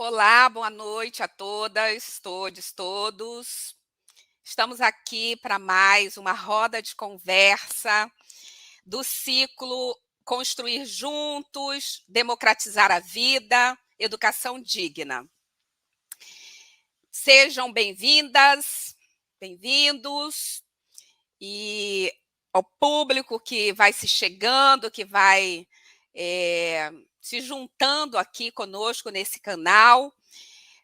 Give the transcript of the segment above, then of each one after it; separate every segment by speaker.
Speaker 1: Olá, boa noite a todas, todes, todos. Estamos aqui para mais uma roda de conversa do ciclo Construir Juntos, Democratizar a Vida, Educação Digna. Sejam bem-vindas, bem-vindos, e ao público que vai se chegando, que vai se juntando aqui conosco nesse canal.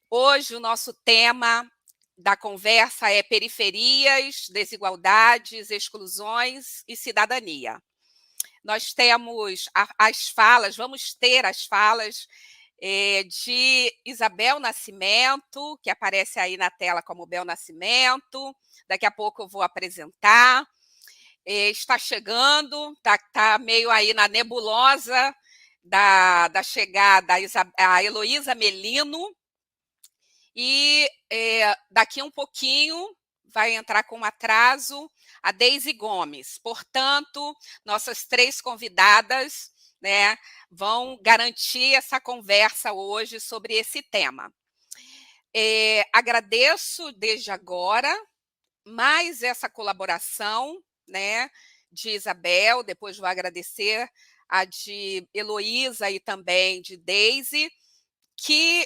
Speaker 1: Hoje o nosso tema da conversa é periferias, desigualdades, exclusões e cidadania. Nós temos as falas, vamos ter as falas de Isabel Nascimento, que aparece aí na tela como Bel Nascimento. Daqui a pouco eu vou apresentar. Está chegando, está meio aí na nebulosa da chegada a Heloísa Melino, e daqui um pouquinho vai entrar com atraso a Deise Gomes. Portanto, nossas três convidadas, né, vão garantir essa conversa hoje sobre esse tema. Agradeço desde agora mais essa colaboração, né, de Isabel, depois vou agradecer a de Heloísa e também de Deise, que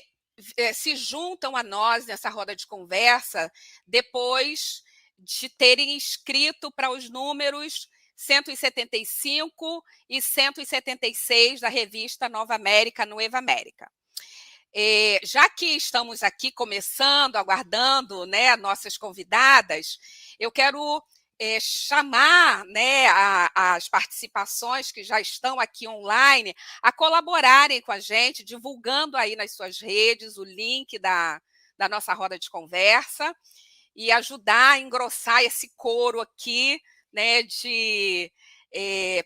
Speaker 1: se juntam a nós nessa roda de conversa depois de terem escrito para os números 175 e 176 da revista Nova América, Nueva América. Já que estamos aqui começando, aguardando, né, nossas convidadas, eu quero chamar, né, as participações que já estão aqui online a colaborarem com a gente, divulgando aí nas suas redes o link da nossa roda de conversa e ajudar a engrossar esse coro aqui, né, de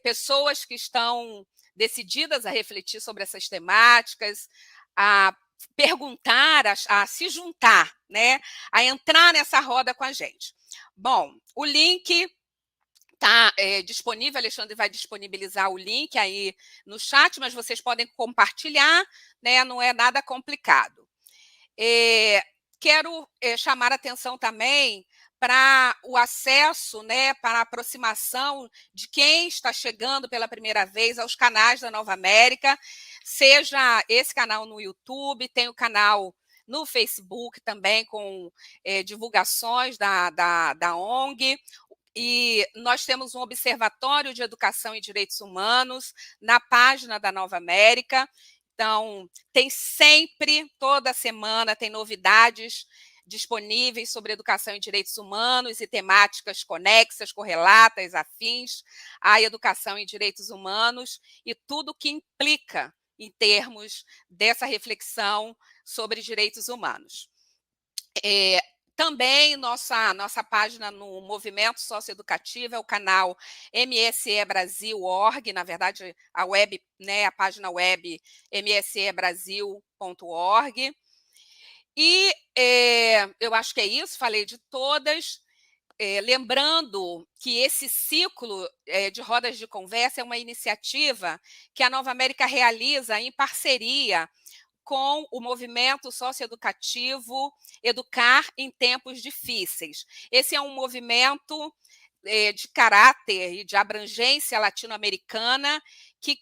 Speaker 1: pessoas que estão decididas a refletir sobre essas temáticas, a perguntar, a se juntar, né, a entrar nessa roda com a gente. Bom, o link está disponível, Alexandre vai disponibilizar o link aí no chat, mas vocês podem compartilhar, né, não é nada complicado. Quero chamar a atenção também para o acesso, né, para a aproximação de quem está chegando pela primeira vez aos canais da Nova América, seja esse canal no YouTube, tem o canal no Facebook também com divulgações da ONG, e nós temos um observatório de educação e direitos humanos na página da Nova América. Então, tem sempre, toda semana, tem novidades disponíveis sobre educação e direitos humanos e temáticas conexas, correlatas, afins à educação e direitos humanos, e tudo que implica em termos dessa reflexão sobre direitos humanos. Também nossa página no Movimento Socioeducativo é o canal msebrasil.org, na verdade, a web, né, a página web msebrasil.org. E eu acho que é isso, falei de todas. Lembrando que esse ciclo de rodas de conversa é uma iniciativa que a Nova América realiza em parceria com o movimento socioeducativo Educar em Tempos Difíceis. Esse é um movimento de caráter e de abrangência latino-americana que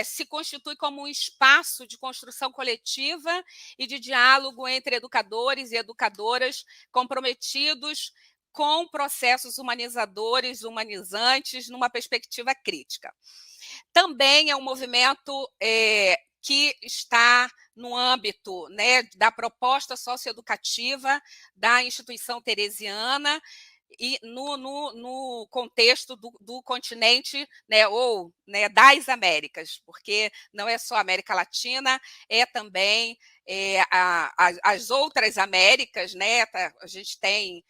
Speaker 1: se constitui como um espaço de construção coletiva e de diálogo entre educadores e educadoras comprometidos com processos humanizadores, humanizantes, numa perspectiva crítica. Também é um movimento que está no âmbito, né, da proposta socioeducativa da instituição teresiana e no contexto do continente, né, ou né, das Américas, porque não é só a América Latina, é também as outras Américas, né? A gente tem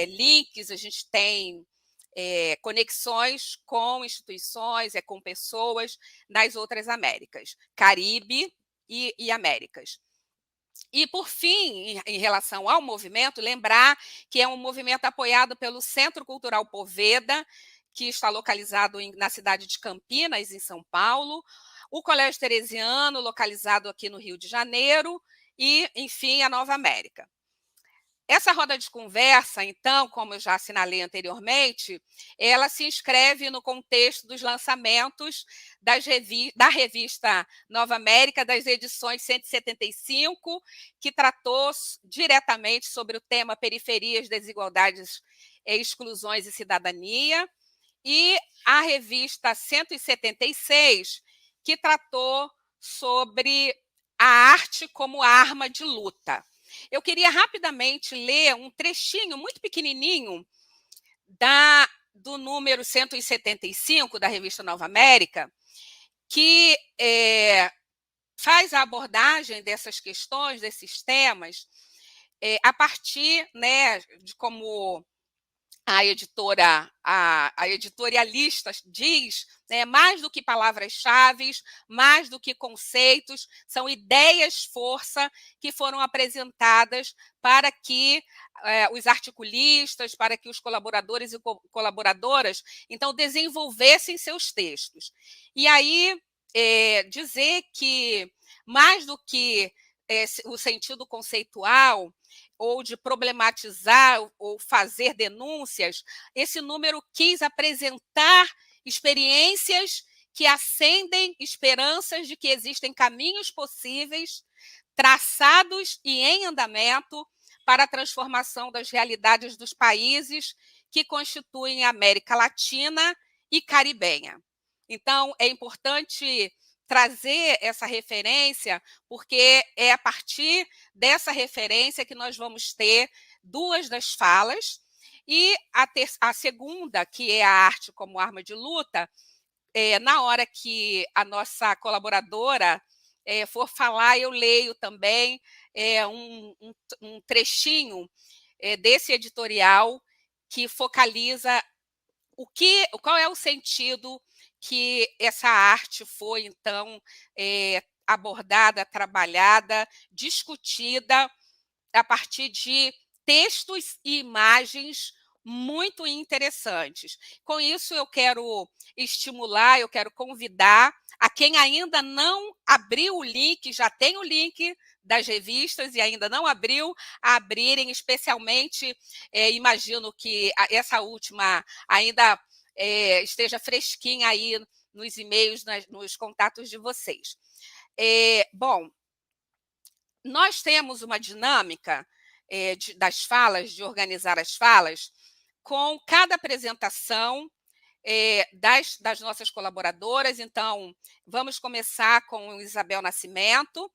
Speaker 1: links, a gente tem conexões com instituições, com pessoas nas outras Américas, Caribe e Américas. E, por fim, em relação ao movimento, lembrar que é um movimento apoiado pelo Centro Cultural Poveda, que está localizado na cidade de Campinas, em São Paulo, o Colégio Teresiano, localizado aqui no Rio de Janeiro, e, enfim, a Nova América. Essa roda de conversa, então, como eu já assinalei anteriormente, ela se inscreve no contexto dos lançamentos da revista Nova América, das edições 175, que tratou diretamente sobre o tema Periferias, Desigualdades, Exclusões e Cidadania, e a revista 176, que tratou sobre a arte como arma de luta. Eu queria rapidamente ler um trechinho muito pequenininho do número 175 da revista Nova América, que faz a abordagem dessas questões, desses temas, a partir, né, de como a editorialista diz, né, mais do que palavras-chave, mais do que conceitos, são ideias-força que foram apresentadas para que os articulistas, para que os colaboradores e colaboradoras, então, desenvolvessem seus textos. E aí, dizer que, mais do que o sentido conceitual, ou de problematizar ou fazer denúncias, esse número quis apresentar experiências que acendem esperanças de que existem caminhos possíveis, traçados e em andamento para a transformação das realidades dos países que constituem a América Latina e Caribenha. Então, é importante trazer essa referência, porque é a partir dessa referência que nós vamos ter duas das falas, e a segunda, que é a arte como arma de luta, na hora que a nossa colaboradora for falar, eu leio também um trechinho desse editorial que focaliza qual é o sentido que essa arte foi, então, abordada, trabalhada, discutida a partir de textos e imagens muito interessantes. Com isso, eu quero estimular, eu quero convidar a quem ainda não abriu o link, já tem o link das revistas e ainda não abriu, a abrirem, especialmente, imagino que essa última ainda esteja fresquinha aí nos e-mails, nos contatos de vocês. Bom, nós temos uma dinâmica das falas, de organizar as falas, com cada apresentação das nossas colaboradoras. Então, vamos começar com Isabel Nascimento,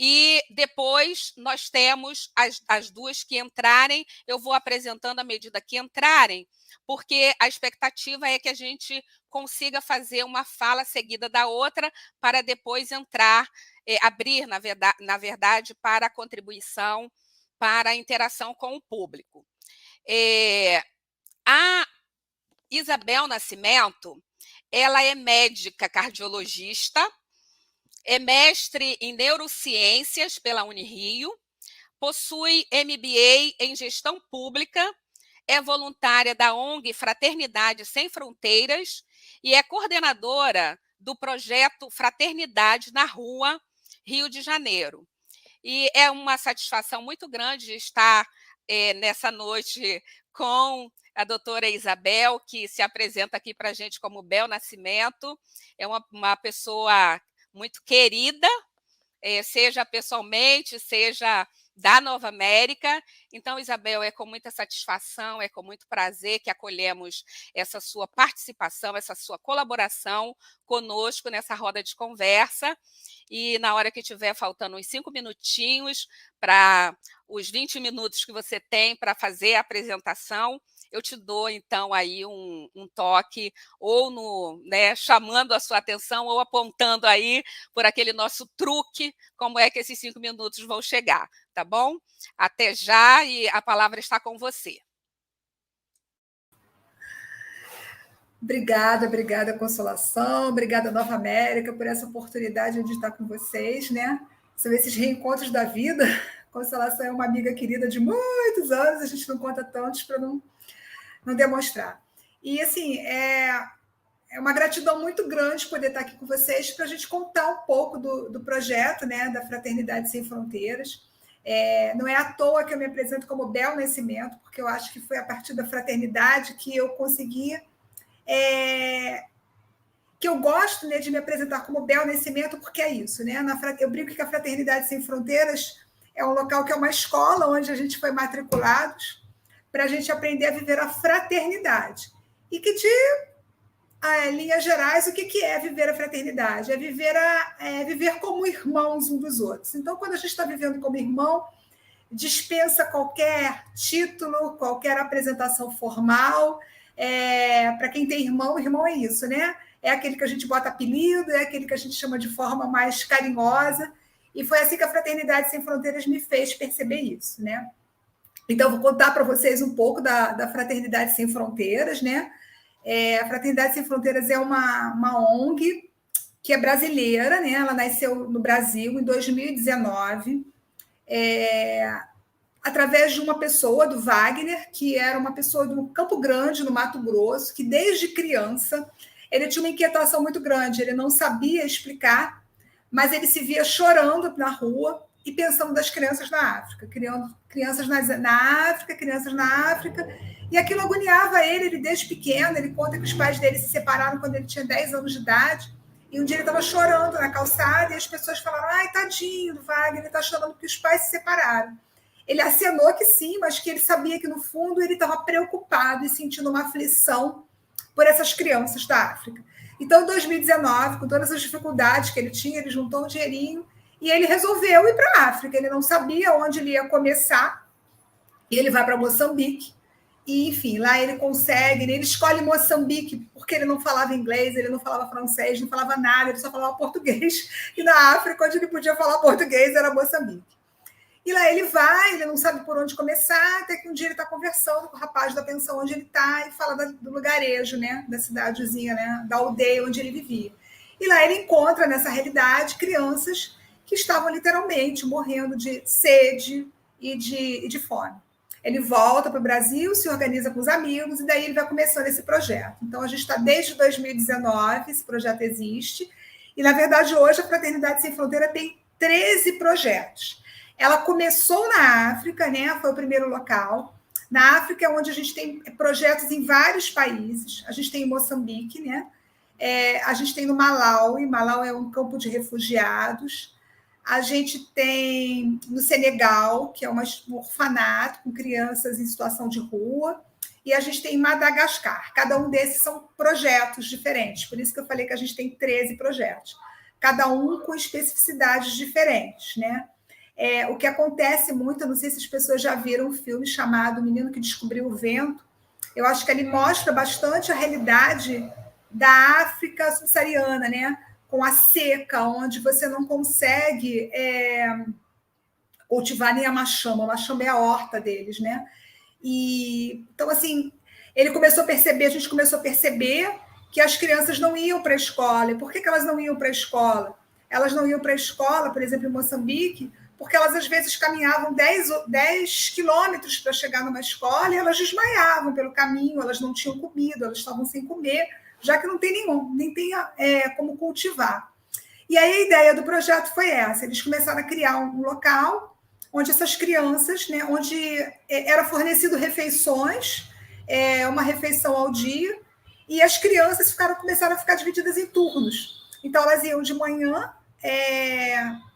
Speaker 1: e depois nós temos as duas que entrarem. Eu vou apresentando à medida que entrarem, porque a expectativa é que a gente consiga fazer uma fala seguida da outra para depois entrar, abrir, na verdade, para a contribuição, para a interação com o público. A Isabel Nascimento, ela é médica cardiologista, é mestre em neurociências pela Unirio, possui MBA em gestão pública, é voluntária da ONG Fraternidade Sem Fronteiras e é coordenadora do projeto Fraternidade na Rua, Rio de Janeiro. E é uma satisfação muito grande estar nessa noite com a doutora Isabel, que se apresenta aqui para a gente como Bel Nascimento. É uma pessoa muito querida, seja pessoalmente, seja da Nova América. Então, Isabel, é com muita satisfação, é com muito prazer que acolhemos essa sua participação, essa sua colaboração conosco nessa roda de conversa. E na hora que tiver faltando uns 5 minutinhos para os 20 minutos que você tem para fazer a apresentação, eu te dou, então, aí um toque, ou chamando a sua atenção, ou apontando aí por aquele nosso truque, como é que esses 5 minutos vão chegar, tá bom? Até já, e a palavra está com você.
Speaker 2: Obrigada, Consolação, obrigada, Nova América, por essa oportunidade de estar com vocês, né? São esses reencontros da vida. Consolação é uma amiga querida de muitos anos, a gente não conta tantos para não demonstrar. E, assim, é uma gratidão muito grande poder estar aqui com vocês para a gente contar um pouco do projeto, né, da Fraternidade Sem Fronteiras. Não é à toa que eu me apresento como Bel Nascimento, porque eu acho que foi a partir da fraternidade que eu consegui, que eu gosto, né, de me apresentar como Bel Nascimento, porque é isso, né? Eu brinco que a Fraternidade Sem Fronteiras é um local que é uma escola onde a gente foi matriculados para a gente aprender a viver a fraternidade. E que, em linhas gerais, o que é viver a fraternidade? É viver como irmãos um dos outros. Então, quando a gente está vivendo como irmão, dispensa qualquer título, qualquer apresentação formal. Para quem tem irmão, irmão é isso, né? É aquele que a gente bota apelido, é aquele que a gente chama de forma mais carinhosa. E foi assim que a Fraternidade Sem Fronteiras me fez perceber isso, né? Então, vou contar para vocês um pouco da Fraternidade Sem Fronteiras, né? A Fraternidade Sem Fronteiras é uma ONG que é brasileira, né? Ela nasceu no Brasil em 2019, através de uma pessoa, do Wagner, que era uma pessoa do Campo Grande, no Mato Grosso, que desde criança ele tinha uma inquietação muito grande, ele não sabia explicar, mas ele se via chorando na rua e pensando das crianças na África, criando crianças na África, e aquilo agoniava ele desde pequeno. Ele conta que os pais dele se separaram quando ele tinha 10 anos de idade, e um dia ele estava chorando na calçada, e as pessoas falaram: ai, tadinho do Wagner, ele está chorando porque os pais se separaram. Ele acenou que sim, mas que ele sabia que, no fundo, ele estava preocupado e sentindo uma aflição por essas crianças da África. Então, em 2019, com todas as dificuldades que ele tinha, ele juntou um dinheirinho e ele resolveu ir para a África. Ele não sabia onde ele ia começar, e ele vai para Moçambique. E, enfim, lá ele consegue, ele escolhe Moçambique porque ele não falava inglês, ele não falava francês, não falava nada, ele só falava português. E na África, onde ele podia falar português, era Moçambique. E lá ele vai, ele não sabe por onde começar, até que um dia ele está conversando com o rapaz da pensão onde ele está e fala do lugarejo, né, da cidadezinha, né, da aldeia onde ele vivia. E lá ele encontra, nessa realidade, crianças que estavam literalmente morrendo de sede e de fome. Ele volta para o Brasil, se organiza com os amigos, e daí ele vai começando esse projeto. Então, a gente está desde 2019, esse projeto existe, e, na verdade, hoje a Fraternidade Sem Fronteira tem 13 projetos. Ela começou na África, né? Foi o primeiro local. Na África é onde a gente tem projetos em vários países. A gente tem em Moçambique, né? A gente tem no Malawi. Malawi é um campo de refugiados. A gente tem no Senegal, que é um orfanato com crianças em situação de rua. E a gente tem em Madagascar. Cada um desses são projetos diferentes. Por isso que eu falei que a gente tem 13 projetos. Cada um com especificidades diferentes, né? O que acontece muito, eu não sei se as pessoas já viram um filme chamado O Menino que Descobriu o Vento. Eu acho que ele mostra bastante a realidade da África subsaariana, né? Com a seca, onde você não consegue cultivar nem a machamba é a horta deles, né? E, então, assim, a gente começou a perceber que as crianças não iam para a escola. E por que elas não iam para a escola? Elas não iam para a escola, por exemplo, em Moçambique, porque elas, às vezes, caminhavam 10 quilômetros para chegar numa escola e elas desmaiavam pelo caminho, elas não tinham comida, elas estavam sem comer, já que não tem nem tem como cultivar. E aí a ideia do projeto foi essa. Eles começaram a criar um local onde essas crianças, né, onde era fornecido refeições, uma refeição ao dia, e as crianças começaram a ficar divididas em turnos. Então, elas iam de manhã,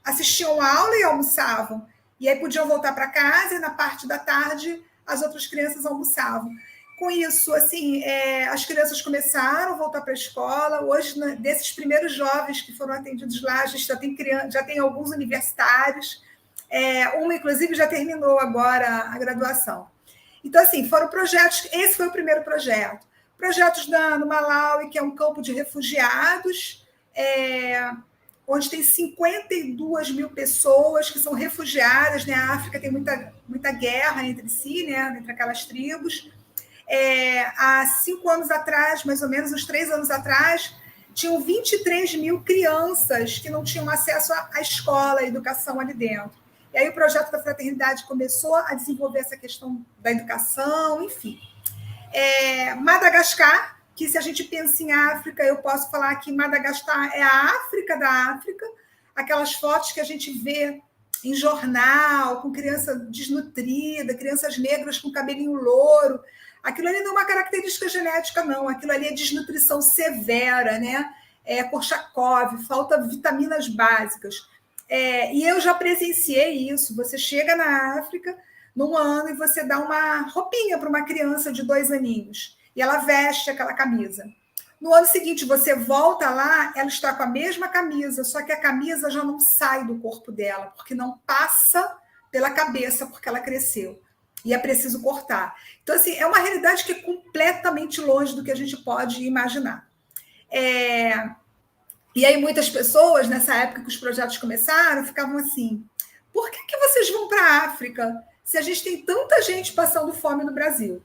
Speaker 2: assistiam a aula e almoçavam. E aí podiam voltar para casa e, na parte da tarde, as outras crianças almoçavam. Com isso, assim, as crianças começaram a voltar para a escola. Hoje, desses primeiros jovens que foram atendidos lá, a gente já tem alguns universitários. Uma, inclusive, já terminou agora a graduação. Então, assim, foram projetos. Esse foi o primeiro projeto. Projetos no Malawi, que é um campo de refugiados, onde tem 52 mil pessoas que são refugiadas, né? A África tem muita guerra entre si, né? Entre aquelas tribos. Há 5 anos atrás, mais ou menos, uns 3 anos atrás, tinham 23 mil crianças que não tinham acesso à escola, à educação ali dentro. E aí o projeto da Fraternidade começou a desenvolver essa questão da educação, enfim. Madagascar, que se a gente pensa em África, eu posso falar que Madagascar é a África da África, aquelas fotos que a gente vê em jornal, com criança desnutrida, crianças negras com cabelinho louro, aquilo ali não é uma característica genética, não, aquilo ali é desnutrição severa, né? Korsakoff, falta vitaminas básicas. E eu já presenciei isso, você chega na África num ano e você dá uma roupinha para uma criança de 2 aninhos, e ela veste aquela camisa. No ano seguinte, você volta lá, ela está com a mesma camisa, só que a camisa já não sai do corpo dela, porque não passa pela cabeça, porque ela cresceu. E é preciso cortar. Então, assim, é uma realidade que é completamente longe do que a gente pode imaginar. E aí, muitas pessoas, nessa época que os projetos começaram, ficavam assim: por que vocês vão para a África se a gente tem tanta gente passando fome no Brasil?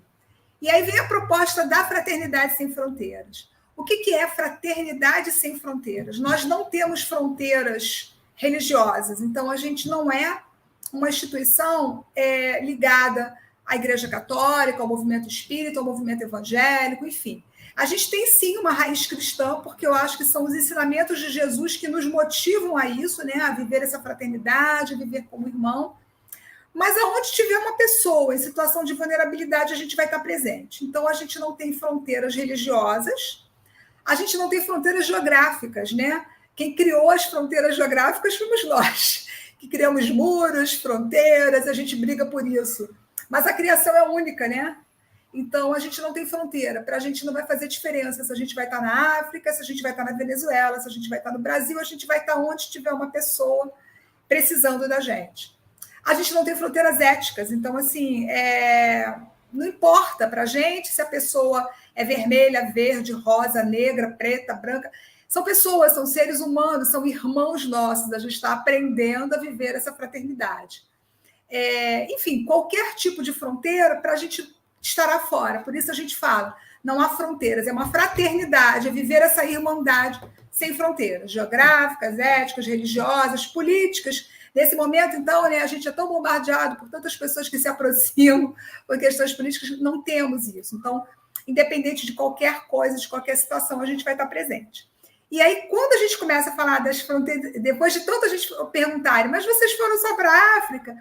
Speaker 2: E aí vem a proposta da Fraternidade Sem Fronteiras. O que é Fraternidade Sem Fronteiras? Nós não temos fronteiras religiosas, então a gente não é uma instituição ligada à Igreja Católica, ao movimento espírita, ao movimento evangélico, enfim. A gente tem sim uma raiz cristã, porque eu acho que são os ensinamentos de Jesus que nos motivam a isso, né? A viver essa fraternidade, a viver como irmão. Mas aonde tiver uma pessoa em situação de vulnerabilidade, a gente vai estar presente. Então, a gente não tem fronteiras religiosas, a gente não tem fronteiras geográficas, né? Quem criou as fronteiras geográficas fomos nós, que criamos muros, fronteiras, a gente briga por isso. Mas a criação é única, né? Então, a gente não tem fronteira. Para a gente não vai fazer diferença se a gente vai estar na África, se a gente vai estar na Venezuela, se a gente vai estar no Brasil, a gente vai estar onde tiver uma pessoa precisando da gente. A gente não tem fronteiras éticas, então, assim, não importa para a gente se a pessoa é vermelha, verde, rosa, negra, preta, branca. São pessoas, são seres humanos, são irmãos nossos. A gente está aprendendo a viver essa fraternidade. Enfim, qualquer tipo de fronteira, para a gente estará fora. Por isso a gente fala, não há fronteiras, é uma fraternidade, é viver essa irmandade sem fronteiras geográficas, éticas, religiosas, políticas. Nesse momento, então, né, a gente é tão bombardeado por tantas pessoas que se aproximam por questões políticas, não temos isso. Então, independente de qualquer coisa, de qualquer situação, a gente vai estar presente. E aí, quando a gente começa a falar das fronteiras, depois de tanta gente perguntarem, mas vocês foram só para a África?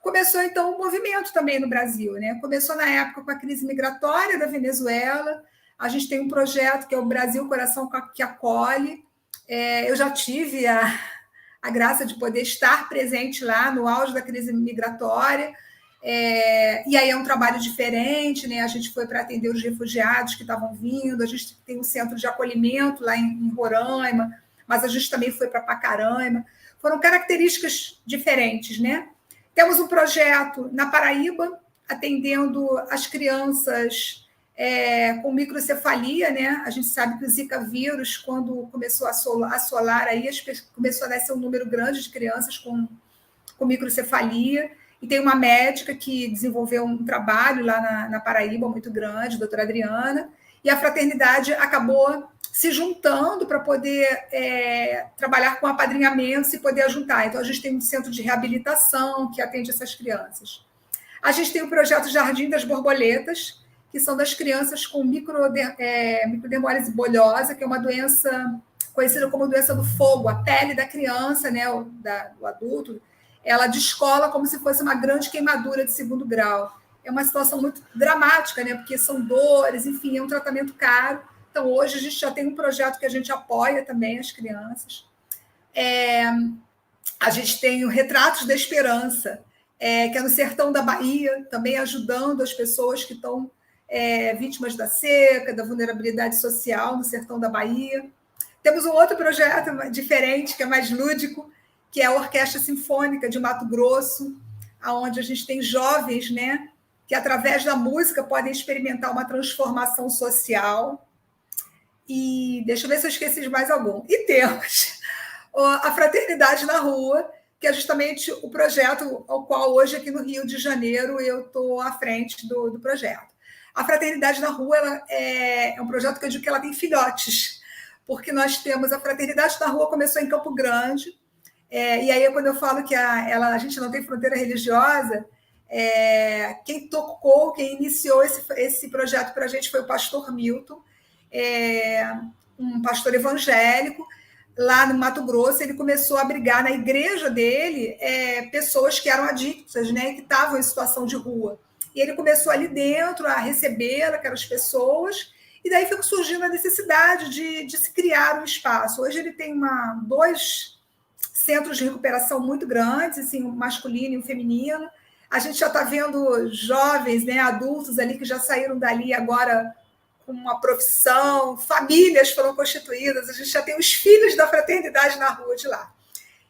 Speaker 2: Começou, então, um movimento também no Brasil, né? Começou na época com a crise migratória da Venezuela. A gente tem um projeto que é o Brasil Coração que Acolhe. Eu já tive a graça de poder estar presente lá no auge da crise migratória. E aí é um trabalho diferente, né? A gente foi para atender os refugiados que estavam vindo, a gente tem um centro de acolhimento lá em Roraima, mas a gente também foi para Pacaraima. Foram características diferentes, né? Temos um projeto na Paraíba, atendendo as crianças com microcefalia, né? A gente sabe que o Zika vírus, quando começou a assolar aí, começou a nascer um número grande de crianças com microcefalia, e tem uma médica que desenvolveu um trabalho lá na Paraíba muito grande, a doutora Adriana, e a fraternidade acabou se juntando para poder trabalhar com apadrinhamento e poder juntar. Então, a gente tem um centro de reabilitação que atende essas crianças. A gente tem o projeto Jardim das Borboletas, que são das crianças com microdermólise bolhosa, que é uma doença conhecida como doença do fogo. A pele da criança, né, do adulto, ela descola como se fosse uma grande queimadura de 2º grau. É uma situação muito dramática, né, porque são dores, enfim, é um tratamento caro. Então, hoje, a gente já tem um projeto que a gente apoia também as crianças. A gente tem o Retratos da Esperança, que é no sertão da Bahia, também ajudando as pessoas que estão vítimas da seca, da vulnerabilidade social no sertão da Bahia. Temos um outro projeto diferente, que é mais lúdico, que é a Orquestra Sinfônica de Mato Grosso, onde a gente tem jovens, né, que, através da música, podem experimentar uma transformação social. E deixa eu ver se eu esqueci de mais algum. E temos a Fraternidade na Rua, que é justamente o projeto ao qual hoje, aqui no Rio de Janeiro, eu estou à frente do projeto. A Fraternidade na Rua é um projeto que eu digo que ela tem filhotes, porque nós temos a Fraternidade na Rua, começou em Campo Grande, e aí quando eu falo que a gente não tem fronteira religiosa, quem tocou, quem iniciou esse projeto para a gente foi o pastor Milton. um pastor evangélico, lá no Mato Grosso. Ele começou a abrigar na igreja dele pessoas que eram adictas, né, que estavam em situação de rua. E ele começou ali dentro a receber aquelas pessoas, e daí foi surgindo a necessidade de se criar um espaço. Hoje ele tem dois centros de recuperação muito grandes, assim, o masculino e o feminino. A gente já está vendo jovens, né, adultos ali que já saíram dali agora com uma profissão, famílias foram constituídas, a gente já tem os filhos da fraternidade na rua de lá.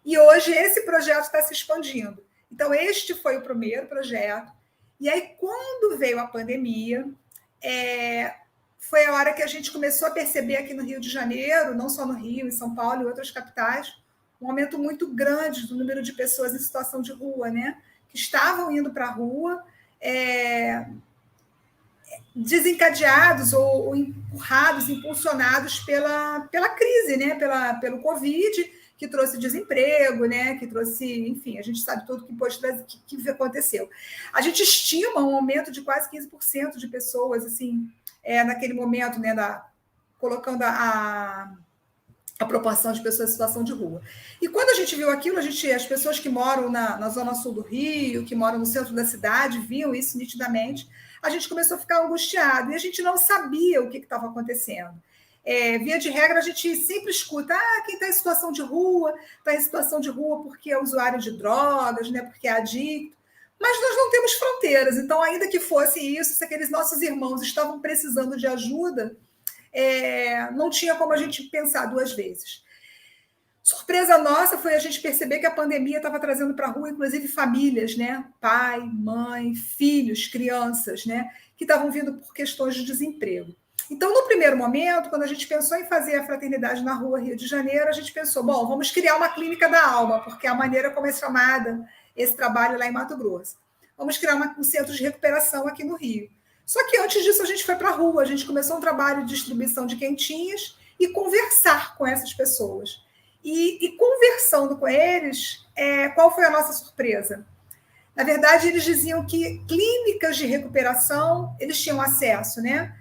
Speaker 2: E hoje esse projeto está se expandindo. Então, este foi o primeiro projeto. E aí, quando veio a pandemia, foi a hora que a gente começou a perceber aqui no Rio de Janeiro, não só no Rio, em São Paulo e outras capitais, um aumento muito grande do número de pessoas em situação de rua, né? Que estavam indo para a rua, desencadeados ou empurrados, impulsionados pela crise, né? Pelo Covid, que trouxe desemprego, né? Que trouxe, enfim, a gente sabe tudo que pode trazer, que aconteceu. A gente estima um aumento de quase 15% de pessoas, assim, naquele momento, né? Colocando a proporção de pessoas em situação de rua. E quando a gente viu aquilo, as pessoas que moram na zona sul do Rio, que moram no centro da cidade, viam isso nitidamente. A gente começou a ficar angustiado e a gente não sabia o que estava acontecendo. Via de regra, a gente sempre escuta: quem está em situação de rua, está em situação de rua porque é usuário de drogas, né, porque é adicto. Mas nós não temos fronteiras, então, ainda que fosse isso, se aqueles nossos irmãos estavam precisando de ajuda, não tinha como a gente pensar duas vezes. Surpresa nossa foi a gente perceber que a pandemia estava trazendo para a rua, inclusive, famílias, né? Pai, mãe, filhos, crianças, né? Que estavam vindo por questões de desemprego. Então, no primeiro momento, quando a gente pensou em fazer a Fraternidade na Rua Rio de Janeiro, a gente pensou, bom, vamos criar uma clínica da alma, porque é a maneira como é chamada esse trabalho lá em Mato Grosso. Vamos criar um centro de recuperação aqui no Rio. Só que antes disso a gente foi para a rua, a gente começou um trabalho de distribuição de quentinhas e conversar com essas pessoas. E conversando com eles, qual foi a nossa surpresa? Na verdade, eles diziam que clínicas de recuperação eles tinham acesso, né?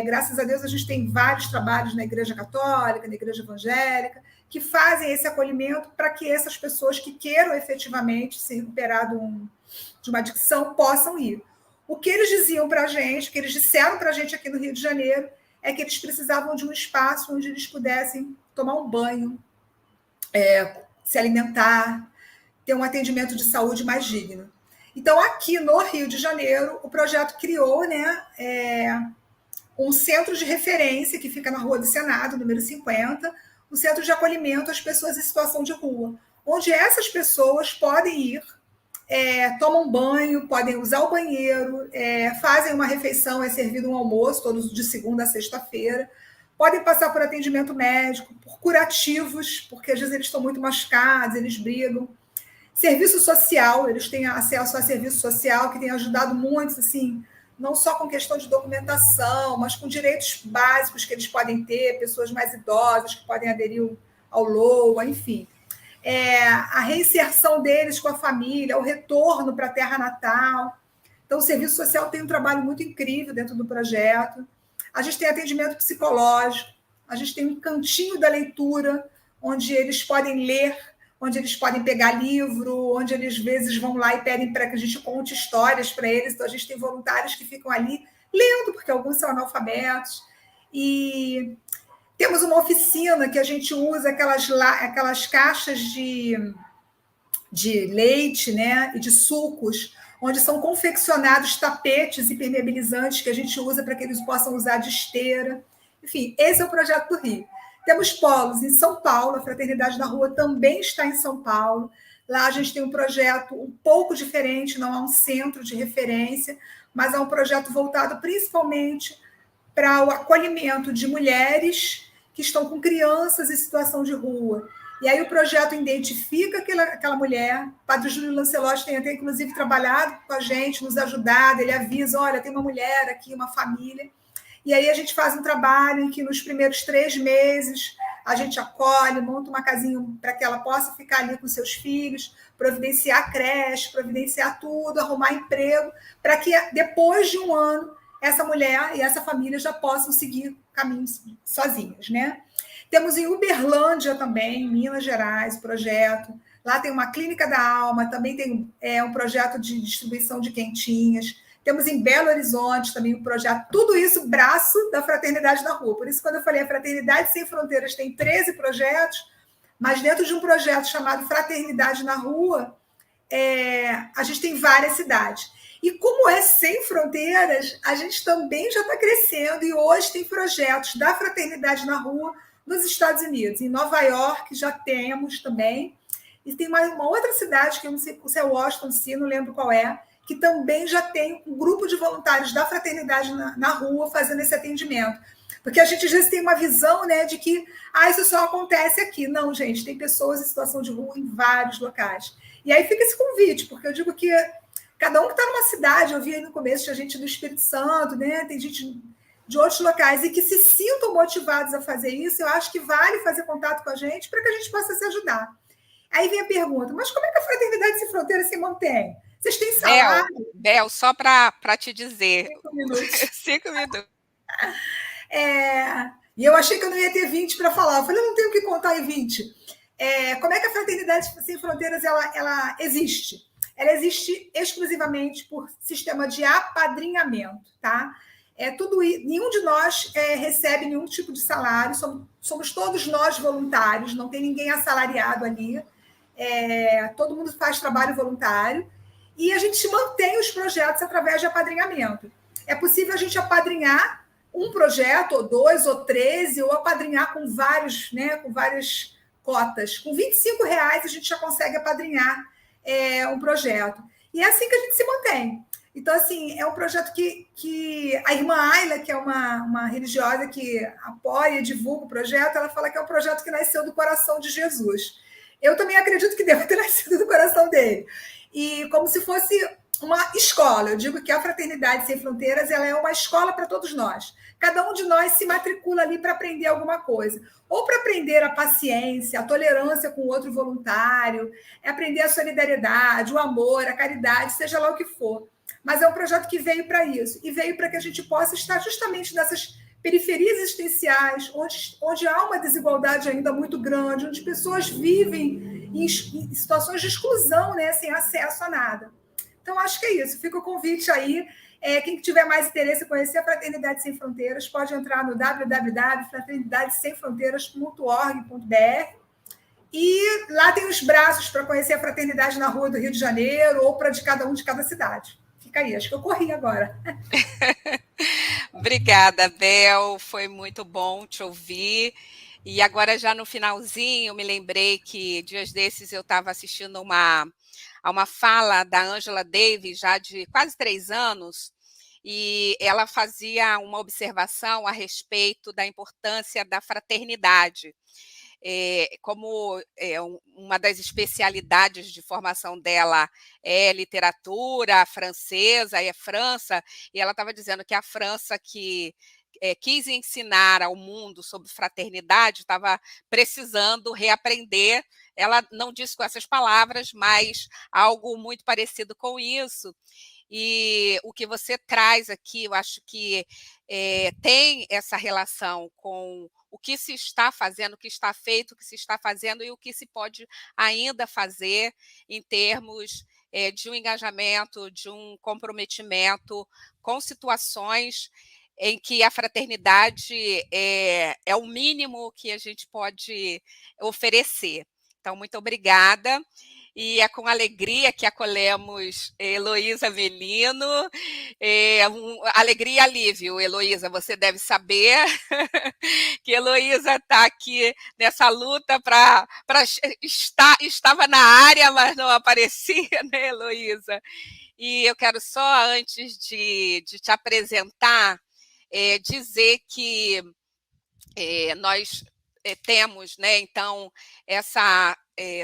Speaker 2: Graças a Deus, a gente tem vários trabalhos na Igreja Católica, na Igreja Evangélica, que fazem esse acolhimento para que essas pessoas que queiram efetivamente se recuperar de uma adicção possam ir. O que eles diziam para a gente, o que eles disseram para a gente aqui no Rio de Janeiro, é que eles precisavam de um espaço onde eles pudessem tomar um banho, se alimentar, ter um atendimento de saúde mais digno. Então, aqui no Rio de Janeiro, o projeto criou, né, um centro de referência que fica na Rua do Senado, número 50, um centro de acolhimento às pessoas em situação de rua, onde essas pessoas podem ir, tomam banho, podem usar o banheiro, fazem uma refeição, servido um almoço, todos de segunda a sexta-feira, podem passar por atendimento médico, por curativos, porque às vezes eles estão muito machucados, eles brigam. Serviço social, eles têm acesso a serviço social, que tem ajudado muito, assim, não só com questão de documentação, mas com direitos básicos que eles podem ter, pessoas mais idosas que podem aderir ao LOA, enfim. A reinserção deles com a família, o retorno para a terra natal. Então, o serviço social tem um trabalho muito incrível dentro do projeto. A gente tem atendimento psicológico, a gente tem um cantinho da leitura, onde eles podem ler, onde eles podem pegar livro, onde eles, às vezes, vão lá e pedem para que a gente conte histórias para eles. Então, a gente tem voluntários que ficam ali lendo, porque alguns são analfabetos. E temos uma oficina que a gente usa aquelas caixas de leite, né, e de sucos, onde são confeccionados tapetes impermeabilizantes que a gente usa para que eles possam usar de esteira. Enfim, esse é o projeto do Rio. Temos polos em São Paulo, a Fraternidade da Rua também está em São Paulo. Lá a gente tem um projeto um pouco diferente, não é um centro de referência, mas é um projeto voltado principalmente para o acolhimento de mulheres que estão com crianças em situação de rua. E aí o projeto identifica aquela mulher. O padre Júlio Lancelotti tem até, inclusive, trabalhado com a gente, nos ajudado. Ele avisa, olha, tem uma mulher aqui, uma família. E aí a gente faz um trabalho em que nos primeiros 3 meses a gente acolhe, monta uma casinha para que ela possa ficar ali com seus filhos, providenciar creche, providenciar tudo, arrumar emprego, para que depois de um ano essa mulher e essa família já possam seguir caminhos sozinhas, né? Temos em Uberlândia também, Minas Gerais, projeto. Lá tem uma clínica da alma, também tem um projeto de distribuição de quentinhas. Temos em Belo Horizonte também um projeto, tudo isso braço da Fraternidade na Rua. Por isso, quando eu falei a Fraternidade Sem Fronteiras tem 13 projetos, mas dentro de um projeto chamado Fraternidade na Rua, a gente tem várias cidades. E como é sem fronteiras, a gente também já está crescendo e hoje tem projetos da Fraternidade na Rua nos Estados Unidos. Em Nova York já temos também. E tem uma outra cidade, que eu não sei se é Washington DC, não lembro qual é, que também já tem um grupo de voluntários da Fraternidade na Rua fazendo esse atendimento. Porque a gente às vezes tem uma visão, né, de que isso só acontece aqui. Não, gente, tem pessoas em situação de rua em vários locais. E aí fica esse convite, porque eu digo que cada um que está numa cidade, eu vi aí no começo, tinha gente do Espírito Santo, né, tem gente de outros locais, e que se sintam motivados a fazer isso, eu acho que vale fazer contato com a gente para que a gente possa se ajudar. Aí vem a pergunta, mas como é que a Fraternidade Sem Fronteiras se mantém? Vocês têm salário?
Speaker 1: Bel, só para te dizer.
Speaker 2: 5 minutos.
Speaker 1: 5 minutos.
Speaker 2: E eu achei que eu não ia ter 20 para falar. Eu falei, eu não tenho o que contar em 20. Como é que a Fraternidade Sem Fronteiras ela existe? Ela existe exclusivamente por sistema de apadrinhamento, tá? Nenhum de nós recebe nenhum tipo de salário, somos todos nós voluntários, não tem ninguém assalariado ali, todo mundo faz trabalho voluntário, e a gente mantém os projetos através de apadrinhamento. É possível a gente apadrinhar um projeto, ou 2, ou 13, ou apadrinhar com vários, né, com várias cotas. Com R$ 25 a gente já consegue apadrinhar um projeto. E é assim que a gente se mantém. Então, assim, é um projeto que a irmã Ayla, que é uma religiosa que apoia e divulga o projeto, ela fala que é um projeto que nasceu do coração de Jesus. Eu também acredito que deve ter nascido do coração dele. E como se fosse uma escola. Eu digo que a Fraternidade Sem Fronteiras ela é uma escola para todos nós. Cada um de nós se matricula ali para aprender alguma coisa. Ou para aprender a paciência, a tolerância com o outro voluntário, aprender a solidariedade, o amor, a caridade, seja lá o que for. Mas é um projeto que veio para isso. E veio para que a gente possa estar justamente nessas periferias existenciais, onde há uma desigualdade ainda muito grande, onde pessoas vivem em situações de exclusão, né, sem acesso a nada. Então, acho que é isso. Fica o convite aí. Quem tiver mais interesse em conhecer a Fraternidade Sem Fronteiras, pode entrar no www.fraternidadesemfronteiras.org.br e lá tem os braços para conhecer a Fraternidade na Rua do Rio de Janeiro ou para de cada cidade. Fica aí. Acho que eu corri agora.
Speaker 1: Obrigada, Bel. Foi muito bom te ouvir. E agora, já no finalzinho, me lembrei que dias desses eu estava assistindo a uma fala da Angela Davis, já de quase 3 anos, e ela fazia uma observação a respeito da importância da fraternidade. Como uma das especialidades de formação dela é literatura francesa, é França, e ela estava dizendo que a França que quis ensinar ao mundo sobre fraternidade estava precisando reaprender. Ela não disse com essas palavras, mas algo muito parecido com isso. E o que você traz aqui, eu acho que tem essa relação com o que se está fazendo, o que está feito, o que se está fazendo e o que se pode ainda fazer em termos de um engajamento, de um comprometimento com situações em que a fraternidade é o mínimo que a gente pode oferecer. Então, muito obrigada. E é com alegria que acolhemos Heloísa Melino. Alegria e alívio, Heloísa, você deve saber que Heloísa está aqui nessa luta estava na área, mas não aparecia, né, Heloísa? E eu quero só, antes de te apresentar, dizer que nós temos, né, então, essa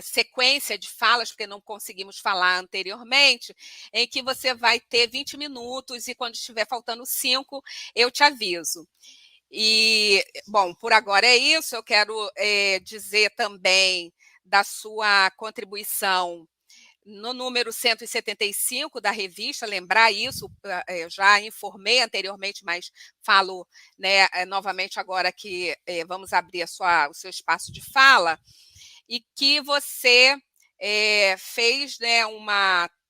Speaker 1: sequência de falas, porque não conseguimos falar anteriormente, em que você vai ter 20 minutos e quando estiver faltando 5, eu te aviso. E, bom, por agora é isso. Eu quero dizer também da sua contribuição no número 175 da revista, lembrar isso, já informei anteriormente, mas falo, né, novamente agora que vamos abrir o seu espaço de fala, e que você fez, né,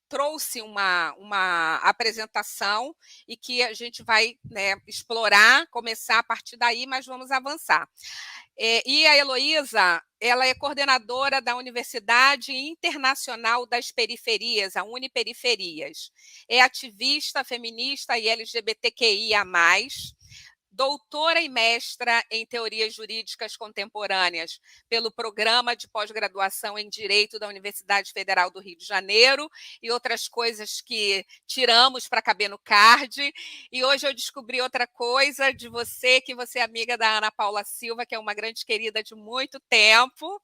Speaker 1: trouxe uma apresentação e que a gente vai, né, explorar, começar a partir daí, mas vamos avançar. E a Heloísa, ela é coordenadora da Universidade Internacional das Periferias, a Uniperiferias. É ativista feminista e LGBTQIA+, doutora e mestra em teorias jurídicas contemporâneas pelo Programa de Pós-Graduação em Direito da Universidade Federal do Rio de Janeiro e outras coisas que tiramos para caber no card. E hoje eu descobri outra coisa de você, que você é amiga da Ana Paula Silva, que é uma grande querida de muito tempo,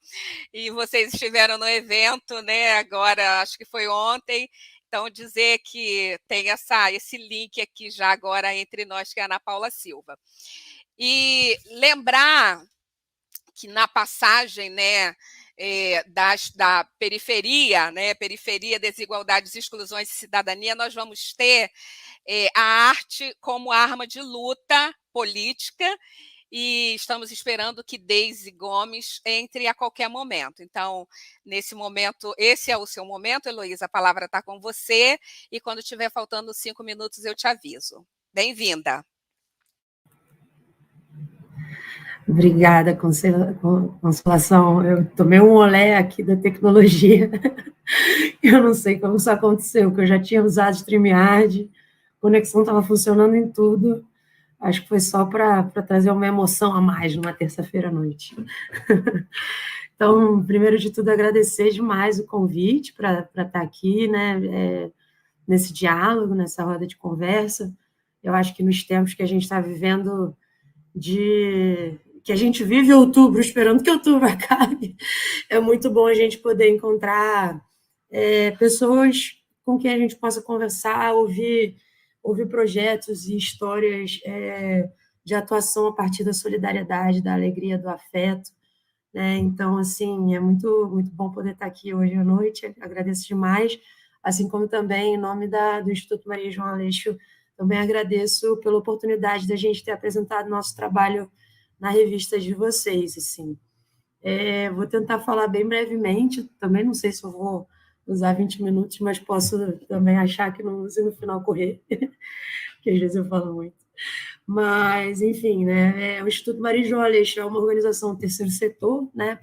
Speaker 1: e vocês estiveram no evento, né, agora, acho que foi ontem. Então, dizer que tem esse link aqui já agora entre nós, que é a Ana Paula Silva. E lembrar que na passagem, né, da periferia, né, periferia, desigualdades, exclusões e cidadania, nós vamos ter a arte como arma de luta política, e estamos esperando que Deise Gomes entre a qualquer momento. Então, nesse momento, esse é o seu momento, Heloísa, a palavra está com você, e quando estiver faltando 5 minutos eu te aviso. Bem-vinda.
Speaker 3: Obrigada, Consolação. Eu tomei um olé aqui da tecnologia. Eu não sei como isso aconteceu, porque eu já tinha usado StreamYard, a conexão estava funcionando em tudo. Acho que foi só para trazer uma emoção a mais numa terça-feira à noite. Então, primeiro de tudo, agradecer demais o convite para estar aqui, né, nesse diálogo, nessa roda de conversa. Eu acho que nos tempos que a gente está vivendo, que a gente vive outubro, esperando que outubro acabe, é muito bom a gente poder encontrar pessoas com quem a gente possa conversar, ouvir projetos e histórias de atuação a partir da solidariedade, da alegria, do afeto, né? Então, assim, é muito, muito bom poder estar aqui hoje à noite, agradeço demais, assim como também, em nome do Instituto Maria João Aleixo, também agradeço pela oportunidade da gente ter apresentado nosso trabalho na revista de vocês, assim. Vou tentar falar bem brevemente, também não sei se eu vou usar 20 minutos, mas posso também achar que não use no final correr, que às vezes eu falo muito. Mas, enfim, né, o Instituto Maria João Aleixo é uma organização do terceiro setor, né,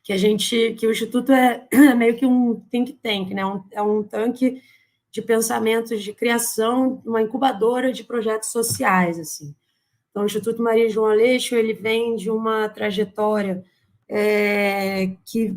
Speaker 3: que o Instituto é meio que um think tank, né, é um tanque de pensamentos de criação, uma incubadora de projetos sociais, assim. Então, o Instituto Maria João Aleixo, ele vem de uma trajetória que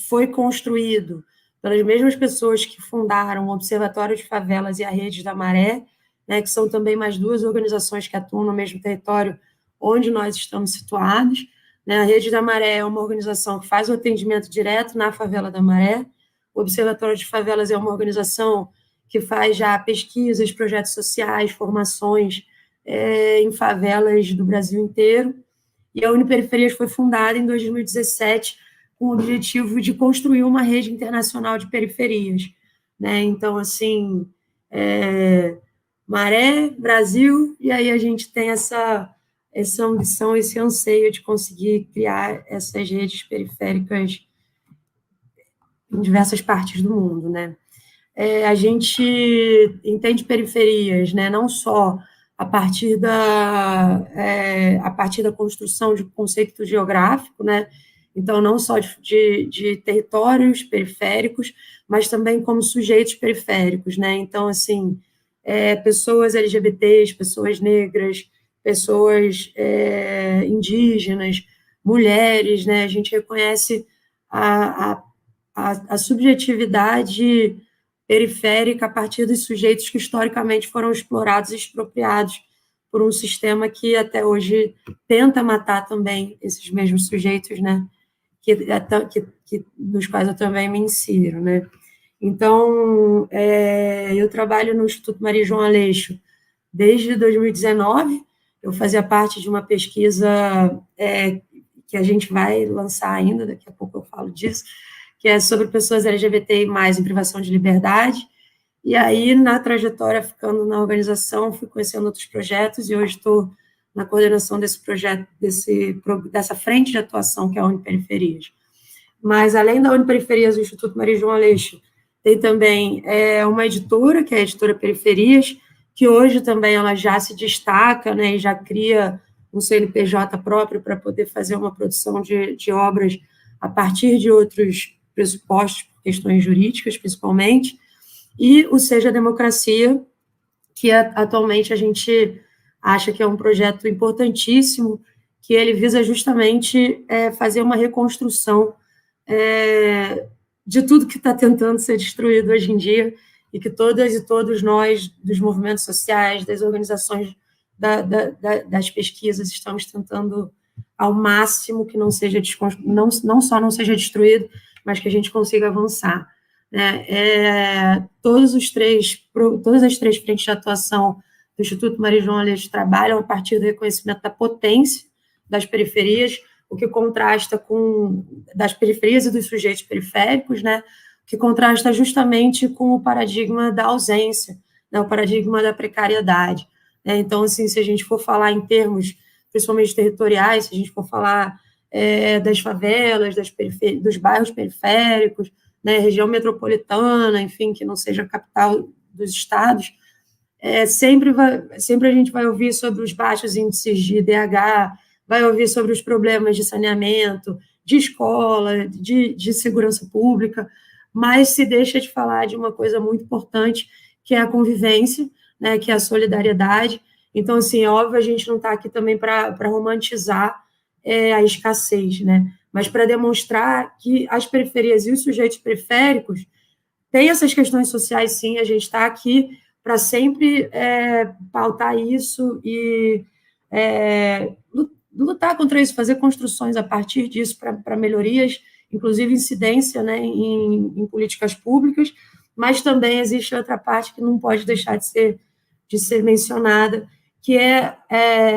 Speaker 3: foi construído pelas mesmas pessoas que fundaram o Observatório de Favelas e a Rede da Maré, né, que são também mais duas organizações que atuam no mesmo território onde nós estamos situados, né? A Rede da Maré é uma organização que faz o atendimento direto na favela da Maré, o Observatório de Favelas é uma organização que faz já pesquisas, projetos sociais, formações em favelas do Brasil inteiro, e a Uniperiferias foi fundada em 2017 com o objetivo de construir uma rede internacional de periferias, né? Então, assim, Maré, Brasil, e aí a gente tem essa ambição, esse anseio de conseguir criar essas redes periféricas em diversas partes do mundo, né? A gente entende periferias, né, não só a partir da construção de conceito geográfico, né? Então, não só de territórios periféricos, mas também como sujeitos periféricos, né? Então, assim, pessoas LGBTs, pessoas negras, pessoas indígenas, mulheres, né? A gente reconhece a subjetividade periférica a partir dos sujeitos que historicamente foram explorados e expropriados por um sistema que até hoje tenta matar também esses mesmos sujeitos, né? Dos quais eu também me insiro, né? Então, eu trabalho no Instituto Maria João Aleixo desde 2019, eu fazia parte de uma pesquisa que a gente vai lançar ainda, daqui a pouco eu falo disso, que é sobre pessoas LGBTI+, em privação de liberdade. E aí, na trajetória, ficando na organização, fui conhecendo outros projetos, e hoje estou na coordenação desse projeto, dessa frente de atuação, que é a Uniperiferias. Mas, além da Uniperiferias, o Instituto Maria João Aleixo tem também uma editora, que é a Editora Periferias, que hoje também ela já se destaca, né, e já cria um CNPJ próprio para poder fazer uma produção de obras a partir de outros pressupostos, questões jurídicas, principalmente, e o Seja Democracia, que atualmente a gente acha que é um projeto importantíssimo, que ele visa justamente fazer uma reconstrução de tudo que está tentando ser destruído hoje em dia, e que todas e todos nós, dos movimentos sociais, das organizações, das pesquisas, estamos tentando ao máximo que não seja não só não seja destruído, mas que a gente consiga avançar. Todas as três frentes de atuação do Instituto Maria João Aleixo trabalham a partir do reconhecimento da potência das periferias, o que contrasta com das periferias e dos sujeitos periféricos, né? Que contrasta justamente com o paradigma da ausência, né? O paradigma da precariedade. Né? Então, assim, se a gente for falar em termos principalmente territoriais, se a gente for falar das favelas, dos bairros periféricos, né, região metropolitana, enfim, que não seja a capital dos estados, sempre a gente vai ouvir sobre os baixos índices de IDH, vai ouvir sobre os problemas de saneamento, de escola, de segurança pública, mas se deixa de falar de uma coisa muito importante, que é a convivência, né, que é a solidariedade. Então, assim, é óbvio, a gente não está aqui também para romantizar a escassez, né, mas para demonstrar que as periferias e os sujeitos periféricos têm essas questões sociais, sim, a gente está aqui para sempre pautar isso e lutar contra isso, fazer construções a partir disso para melhorias, inclusive incidência, né, em políticas públicas, mas também existe outra parte que não pode deixar de ser mencionada, que é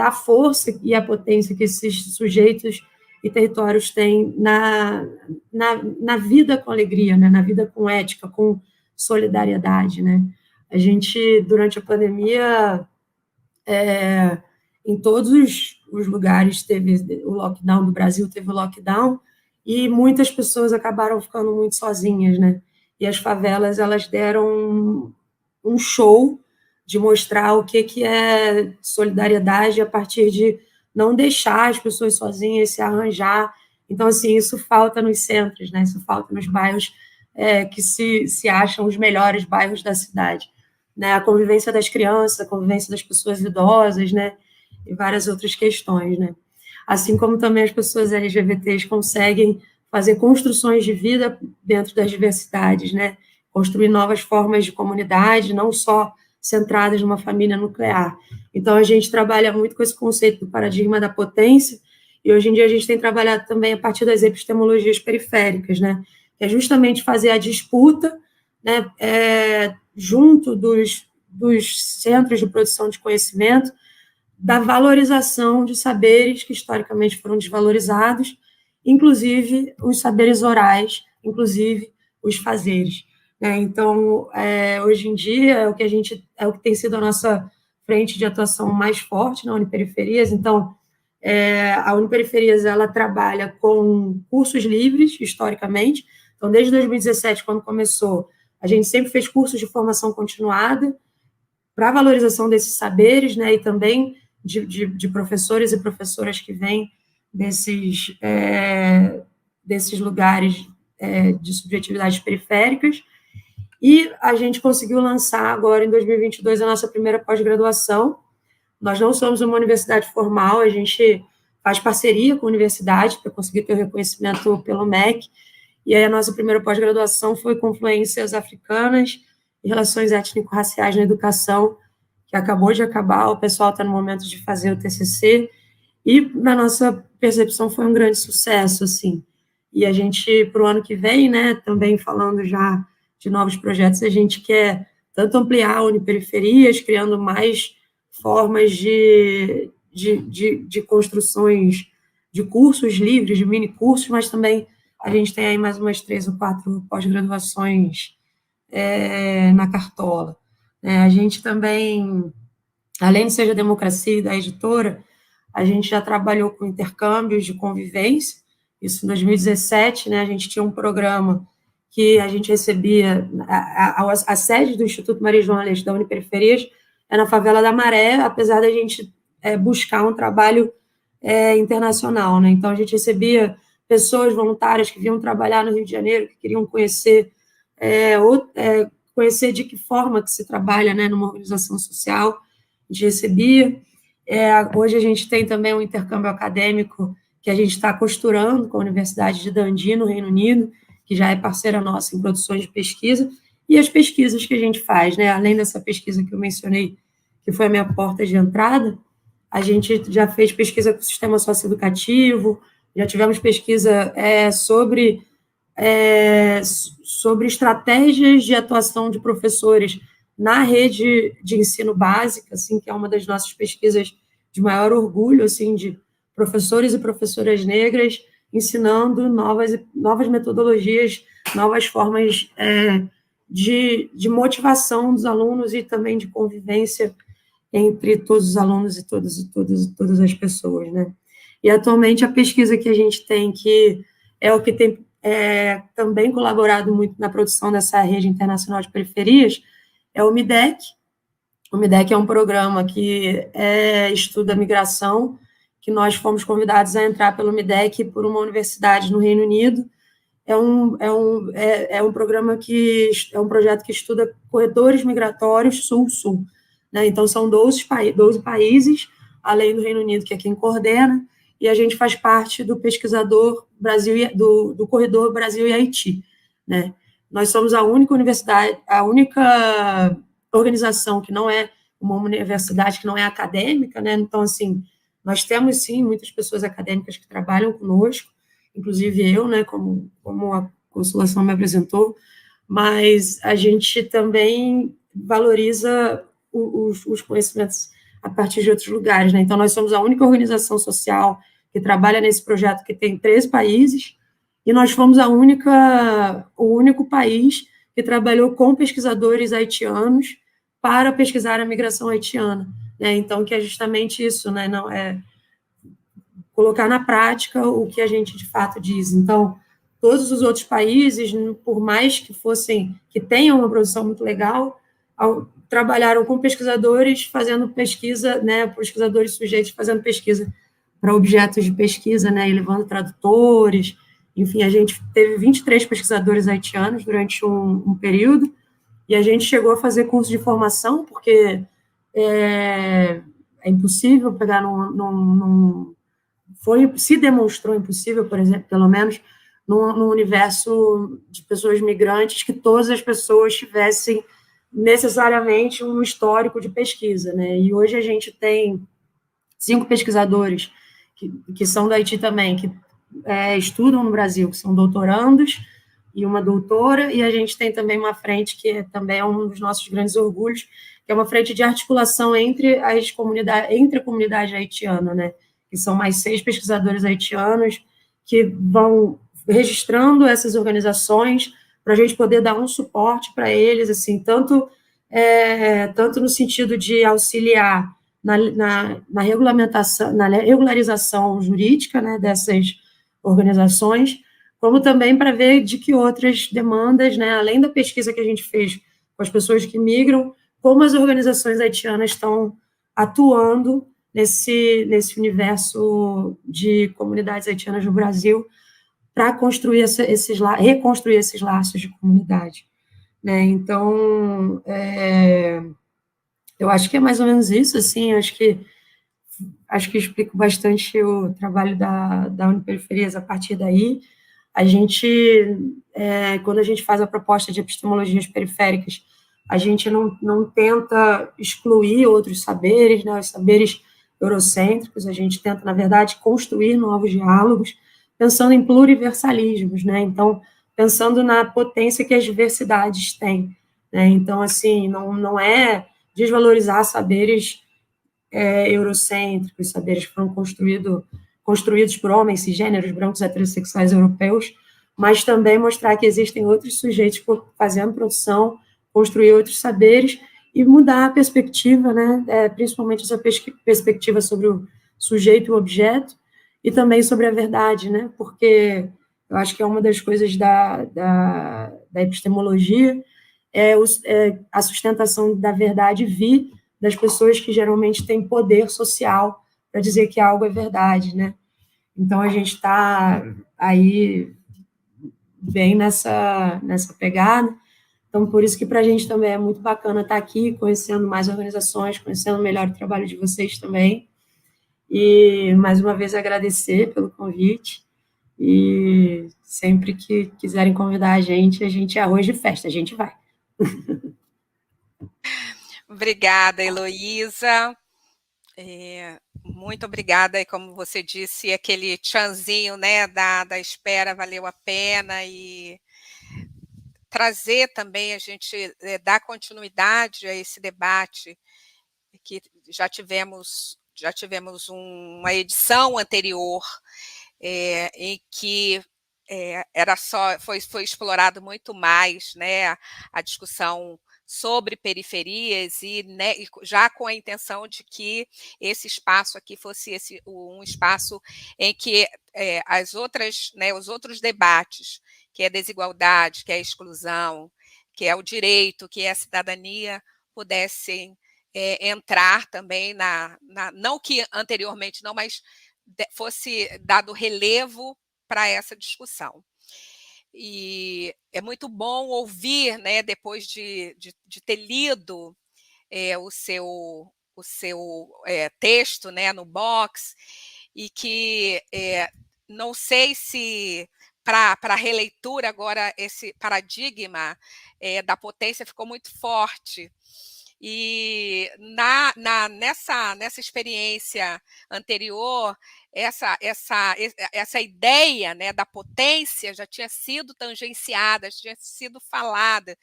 Speaker 3: a força e a potência que esses sujeitos e territórios têm na vida com alegria, né, na vida com ética, com solidariedade. Né? A gente, durante a pandemia, em todos os lugares teve o lockdown, do Brasil teve o lockdown, e muitas pessoas acabaram ficando muito sozinhas, né? E as favelas, elas deram um show de mostrar o que é solidariedade a partir de não deixar as pessoas sozinhas, se arranjar. Então, assim, isso falta nos centros, né? Isso falta nos bairros que se acham os melhores bairros da cidade. Né? A convivência das crianças, a convivência das pessoas idosas, né? E várias outras questões, né? Assim como também as pessoas LGBTs conseguem fazer construções de vida dentro das diversidades, né? Construir novas formas de comunidade, não só centradas numa família nuclear. Então, a gente trabalha muito com esse conceito do paradigma da potência, e hoje em dia a gente tem trabalhado também a partir das epistemologias periféricas, né? Que é justamente fazer a disputa, né? Junto dos centros de produção de conhecimento, da valorização de saberes que historicamente foram desvalorizados, inclusive os saberes orais, inclusive os fazeres. Né? Então, hoje em dia, é o que tem sido a nossa frente de atuação mais forte na Uniperiferias. Então, a Uniperiferias, ela trabalha com cursos livres, historicamente. Então, desde 2017, quando começou, a gente sempre fez cursos de formação continuada para a valorização desses saberes, né? E também de professores e professoras que vêm desses lugares de subjetividades periféricas, e a gente conseguiu lançar agora, em 2022, a nossa primeira pós-graduação. Nós não somos uma universidade formal, a gente faz parceria com a universidade para conseguir ter o reconhecimento pelo MEC, e aí a nossa primeira pós-graduação foi Confluências Africanas e Relações Étnico-Raciais na Educação, que acabou de acabar, o pessoal está no momento de fazer o TCC, e, na nossa percepção, foi um grande sucesso, assim. E a gente, para o ano que vem, né, também falando já de novos projetos, a gente quer tanto ampliar a Uniperiferias, criando mais formas de construções de cursos livres, de mini-cursos, mas também a gente tem aí mais umas 3 ou 4 pós-graduações na cartola. A gente também, além de Seja Democracia e da editora, a gente já trabalhou com intercâmbios de convivência. Isso em 2017, a gente tinha um programa que a gente recebia, a sede do Instituto Maria João Aleixo da Uniperiferias é na favela da Maré, apesar da gente buscar um trabalho internacional. Então, a gente recebia pessoas voluntárias que vinham trabalhar no Rio de Janeiro, que queriam conhecer de que forma que se trabalha numa organização social. A gente recebia. Hoje a gente tem também um intercâmbio acadêmico que a gente está costurando com a Universidade de Dundee, no Reino Unido, que já é parceira nossa em produções de pesquisa, e as pesquisas que a gente faz, além dessa pesquisa que eu mencionei, que foi a minha porta de entrada, a gente já fez pesquisa com o sistema socioeducativo, já tivemos pesquisa sobre estratégias de atuação de professores na rede de ensino básica, assim, que é uma das nossas pesquisas de maior orgulho, assim, de professores e professoras negras ensinando novas metodologias, novas formas de motivação dos alunos e também de convivência entre todos os alunos e todas as pessoas, E, atualmente, a pesquisa que a gente tem, que é o que tem também colaborado muito na produção dessa rede internacional de periferias, é o MIDEC. O MIDEC é um programa que estuda a migração, que nós fomos convidados a entrar pelo MIDEC por uma universidade no Reino Unido. É um programa é um projeto que estuda corredores migratórios sul-sul. Então, são 12 países, além do Reino Unido, que é quem coordena, e a gente faz parte do pesquisador do corredor Brasil e Haiti. Nós somos a única universidade, a única organização que não é uma universidade, que não é acadêmica, Então, assim, nós temos, sim, muitas pessoas acadêmicas que trabalham conosco, inclusive eu, como a Consolação me apresentou, mas a gente também valoriza os conhecimentos a partir de outros lugares, Então, nós somos a única organização social que trabalha nesse projeto que tem 13 países, e nós fomos o único país que trabalhou com pesquisadores haitianos para pesquisar a migração haitiana, Então, que é justamente isso, não é colocar na prática o que a gente, de fato, diz. Então, todos os outros países, por mais que tenham uma produção muito legal, trabalharam com pesquisadores fazendo pesquisa, pesquisadores sujeitos fazendo pesquisa para objetos de pesquisa, e levando tradutores. Enfim, a gente teve 23 pesquisadores haitianos durante um período, e a gente chegou a fazer curso de formação, porque é impossível pegar se demonstrou impossível, por exemplo, pelo menos, num universo de pessoas migrantes, que todas as pessoas tivessem necessariamente um histórico de pesquisa, E hoje a gente tem 5 pesquisadores que são do Haiti também, que estudam no Brasil, que são doutorandos, e uma doutora, e a gente tem também uma frente que também é um dos nossos grandes orgulhos, que é uma frente de articulação entre a comunidade haitiana, que são mais 6 pesquisadores haitianos que vão registrando essas organizações para a gente poder dar um suporte para eles, assim, tanto no sentido de auxiliar na regulamentação, na regularização jurídica, dessas organizações, como também para ver de que outras demandas, além da pesquisa que a gente fez com as pessoas que migram, como as organizações haitianas estão atuando nesse universo de comunidades haitianas no Brasil para reconstruir esses laços de comunidade. Então, eu acho que é mais ou menos isso, assim, acho que explico bastante o trabalho da Uniperiferias a partir daí. A gente, quando a gente faz a proposta de epistemologias periféricas, a gente não tenta excluir outros saberes, os saberes eurocêntricos, a gente tenta, na verdade, construir novos diálogos, pensando em pluriversalismos, Então, pensando na potência que as diversidades têm, Então, assim, não é desvalorizar saberes eurocêntricos, saberes que foram construídos por homens cisgêneros, brancos, heterossexuais europeus, mas também mostrar que existem outros sujeitos fazendo produção, construir outros saberes e mudar a perspectiva, né? Principalmente essa perspectiva sobre o sujeito e o objeto, e também sobre a verdade, né? Porque eu acho que é uma das coisas da epistemologia, é a sustentação da verdade vir das pessoas que geralmente têm poder social para dizer que algo é verdade, né? Então, a gente está aí bem nessa pegada. Então, por isso que para a gente também é muito bacana estar aqui, conhecendo mais organizações, conhecendo melhor o trabalho de vocês também. E, mais uma vez, agradecer pelo convite. E sempre que quiserem convidar a gente é arroz de festa, a gente vai.
Speaker 1: Obrigada, Heloísa. Muito obrigada, e como você disse, aquele tchanzinho, né, da espera valeu a pena, e trazer também, a gente dar continuidade a esse debate, que já tivemos uma edição anterior, em que foi explorado muito mais, né, a discussão sobre periferias, e, né, já com a intenção de que esse espaço aqui fosse um espaço em que os outros debates, que é a desigualdade, que é a exclusão, que é o direito, que é a cidadania, pudessem entrar também não que anteriormente não, mas fosse dado relevo para essa discussão. E é muito bom ouvir, né, depois de ter lido o seu texto, né, no box, e que não sei se para a releitura agora esse paradigma da potência ficou muito forte. E nessa experiência anterior, essa ideia, né, da potência já tinha sido tangenciada, já tinha sido falada,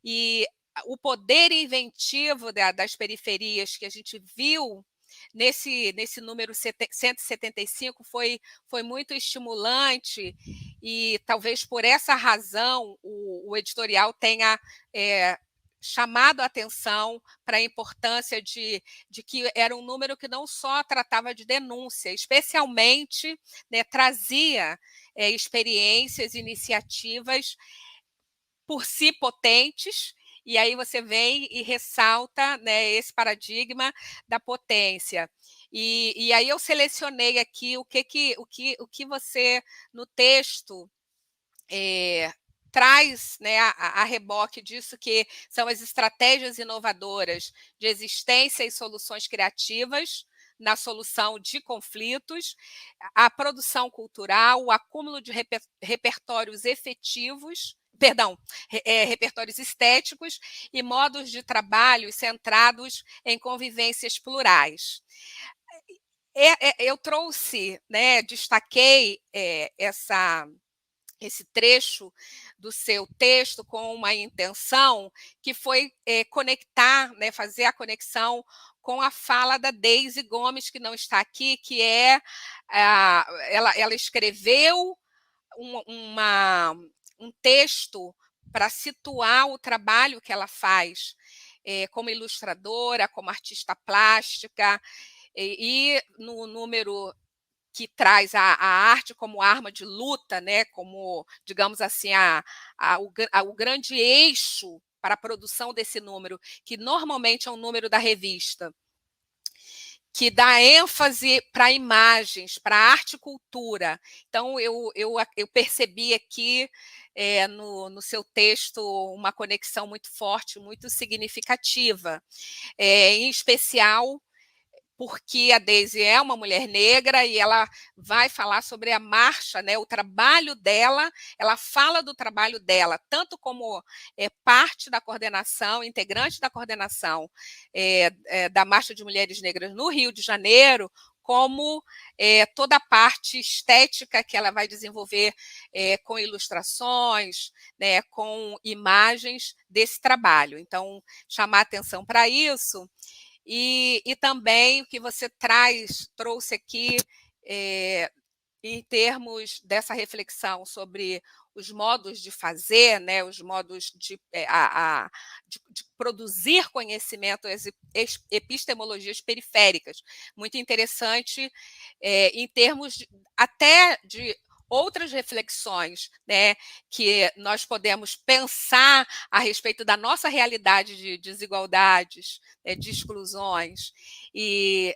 Speaker 1: e o poder inventivo das periferias que a gente viu nesse número 175 foi muito estimulante, e talvez por essa razão o editorial tenha chamado a atenção para a importância de que era um número que não só tratava de denúncia, especialmente, né, trazia experiências, iniciativas por si potentes, e aí você vem e ressalta, né, esse paradigma da potência. E aí eu selecionei aqui o que você, no texto, traz, né, a reboque disso, que são as estratégias inovadoras de existência e soluções criativas na solução de conflitos, a produção cultural, o acúmulo de repertórios efetivos, repertórios estéticos e modos de trabalho centrados em convivências plurais. Eu trouxe, né, destaquei esse trecho do seu texto com uma intenção que foi conectar, né, fazer a conexão com a fala da Deise Gomes, que não está aqui, que ela escreveu um texto para situar o trabalho que ela faz como ilustradora, como artista plástica, e no número que traz a arte como arma de luta, né, como, digamos assim, o grande eixo para a produção desse número, que normalmente é um número da revista, que dá ênfase para imagens, para arte e cultura. Então, eu percebi aqui no seu texto uma conexão muito forte, muito significativa, em especial porque a Deise é uma mulher negra e ela vai falar sobre a marcha, né, o trabalho dela, ela fala do trabalho dela, tanto como parte da coordenação, integrante da coordenação da Marcha de Mulheres Negras no Rio de Janeiro, como toda a parte estética que ela vai desenvolver com ilustrações, né, com imagens desse trabalho. Então, chamar atenção para isso. E também o que você trouxe aqui em termos dessa reflexão sobre os modos de fazer, né, os modos de produzir conhecimento, as epistemologias periféricas. Muito interessante em termos até de outras reflexões, né, que nós podemos pensar a respeito da nossa realidade de desigualdades, de exclusões, e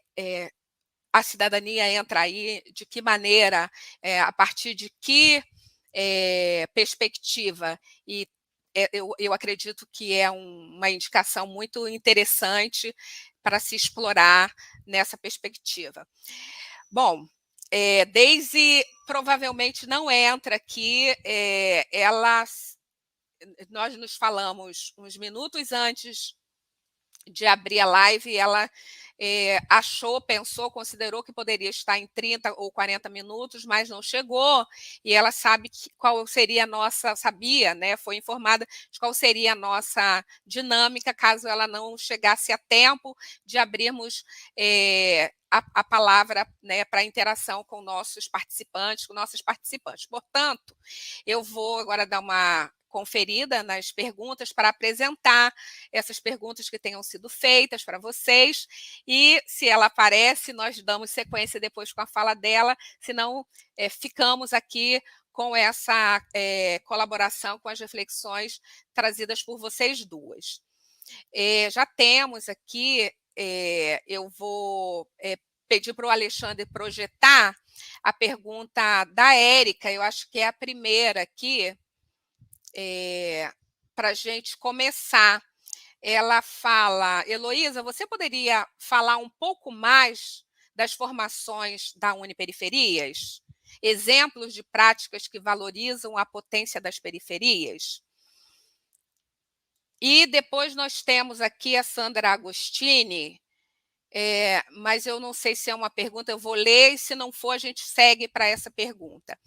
Speaker 1: a cidadania entra aí, de que maneira, a partir de que perspectiva, e eu acredito que é uma indicação muito interessante para se explorar nessa perspectiva. Bom, Daisy provavelmente não entra aqui, nós nos falamos uns minutos antes de abrir a live, ela pensou, considerou que poderia estar em 30 ou 40 minutos, mas não chegou, e ela sabe qual seria a nossa, sabia, né, foi informada de qual seria a nossa dinâmica caso ela não chegasse a tempo de abrirmos a palavra, né, para interação com nossos participantes, com nossas participantes. Portanto, eu vou agora dar uma conferida nas perguntas para apresentar essas perguntas que tenham sido feitas para vocês, e se ela aparece, nós damos sequência depois com a fala dela, senão ficamos aqui com essa colaboração com as reflexões trazidas por vocês duas. Já temos aqui, eu vou pedir para o Alexandre projetar a pergunta da Érica, eu acho que é a primeira aqui, para a gente começar. Ela fala: Heloísa, você poderia falar um pouco mais das formações da Uniperiferias? Exemplos de práticas que valorizam a potência das periferias? E depois nós temos aqui a Sandra Agostini, mas eu não sei se é uma pergunta, eu vou ler, e se não for, a gente segue para essa pergunta.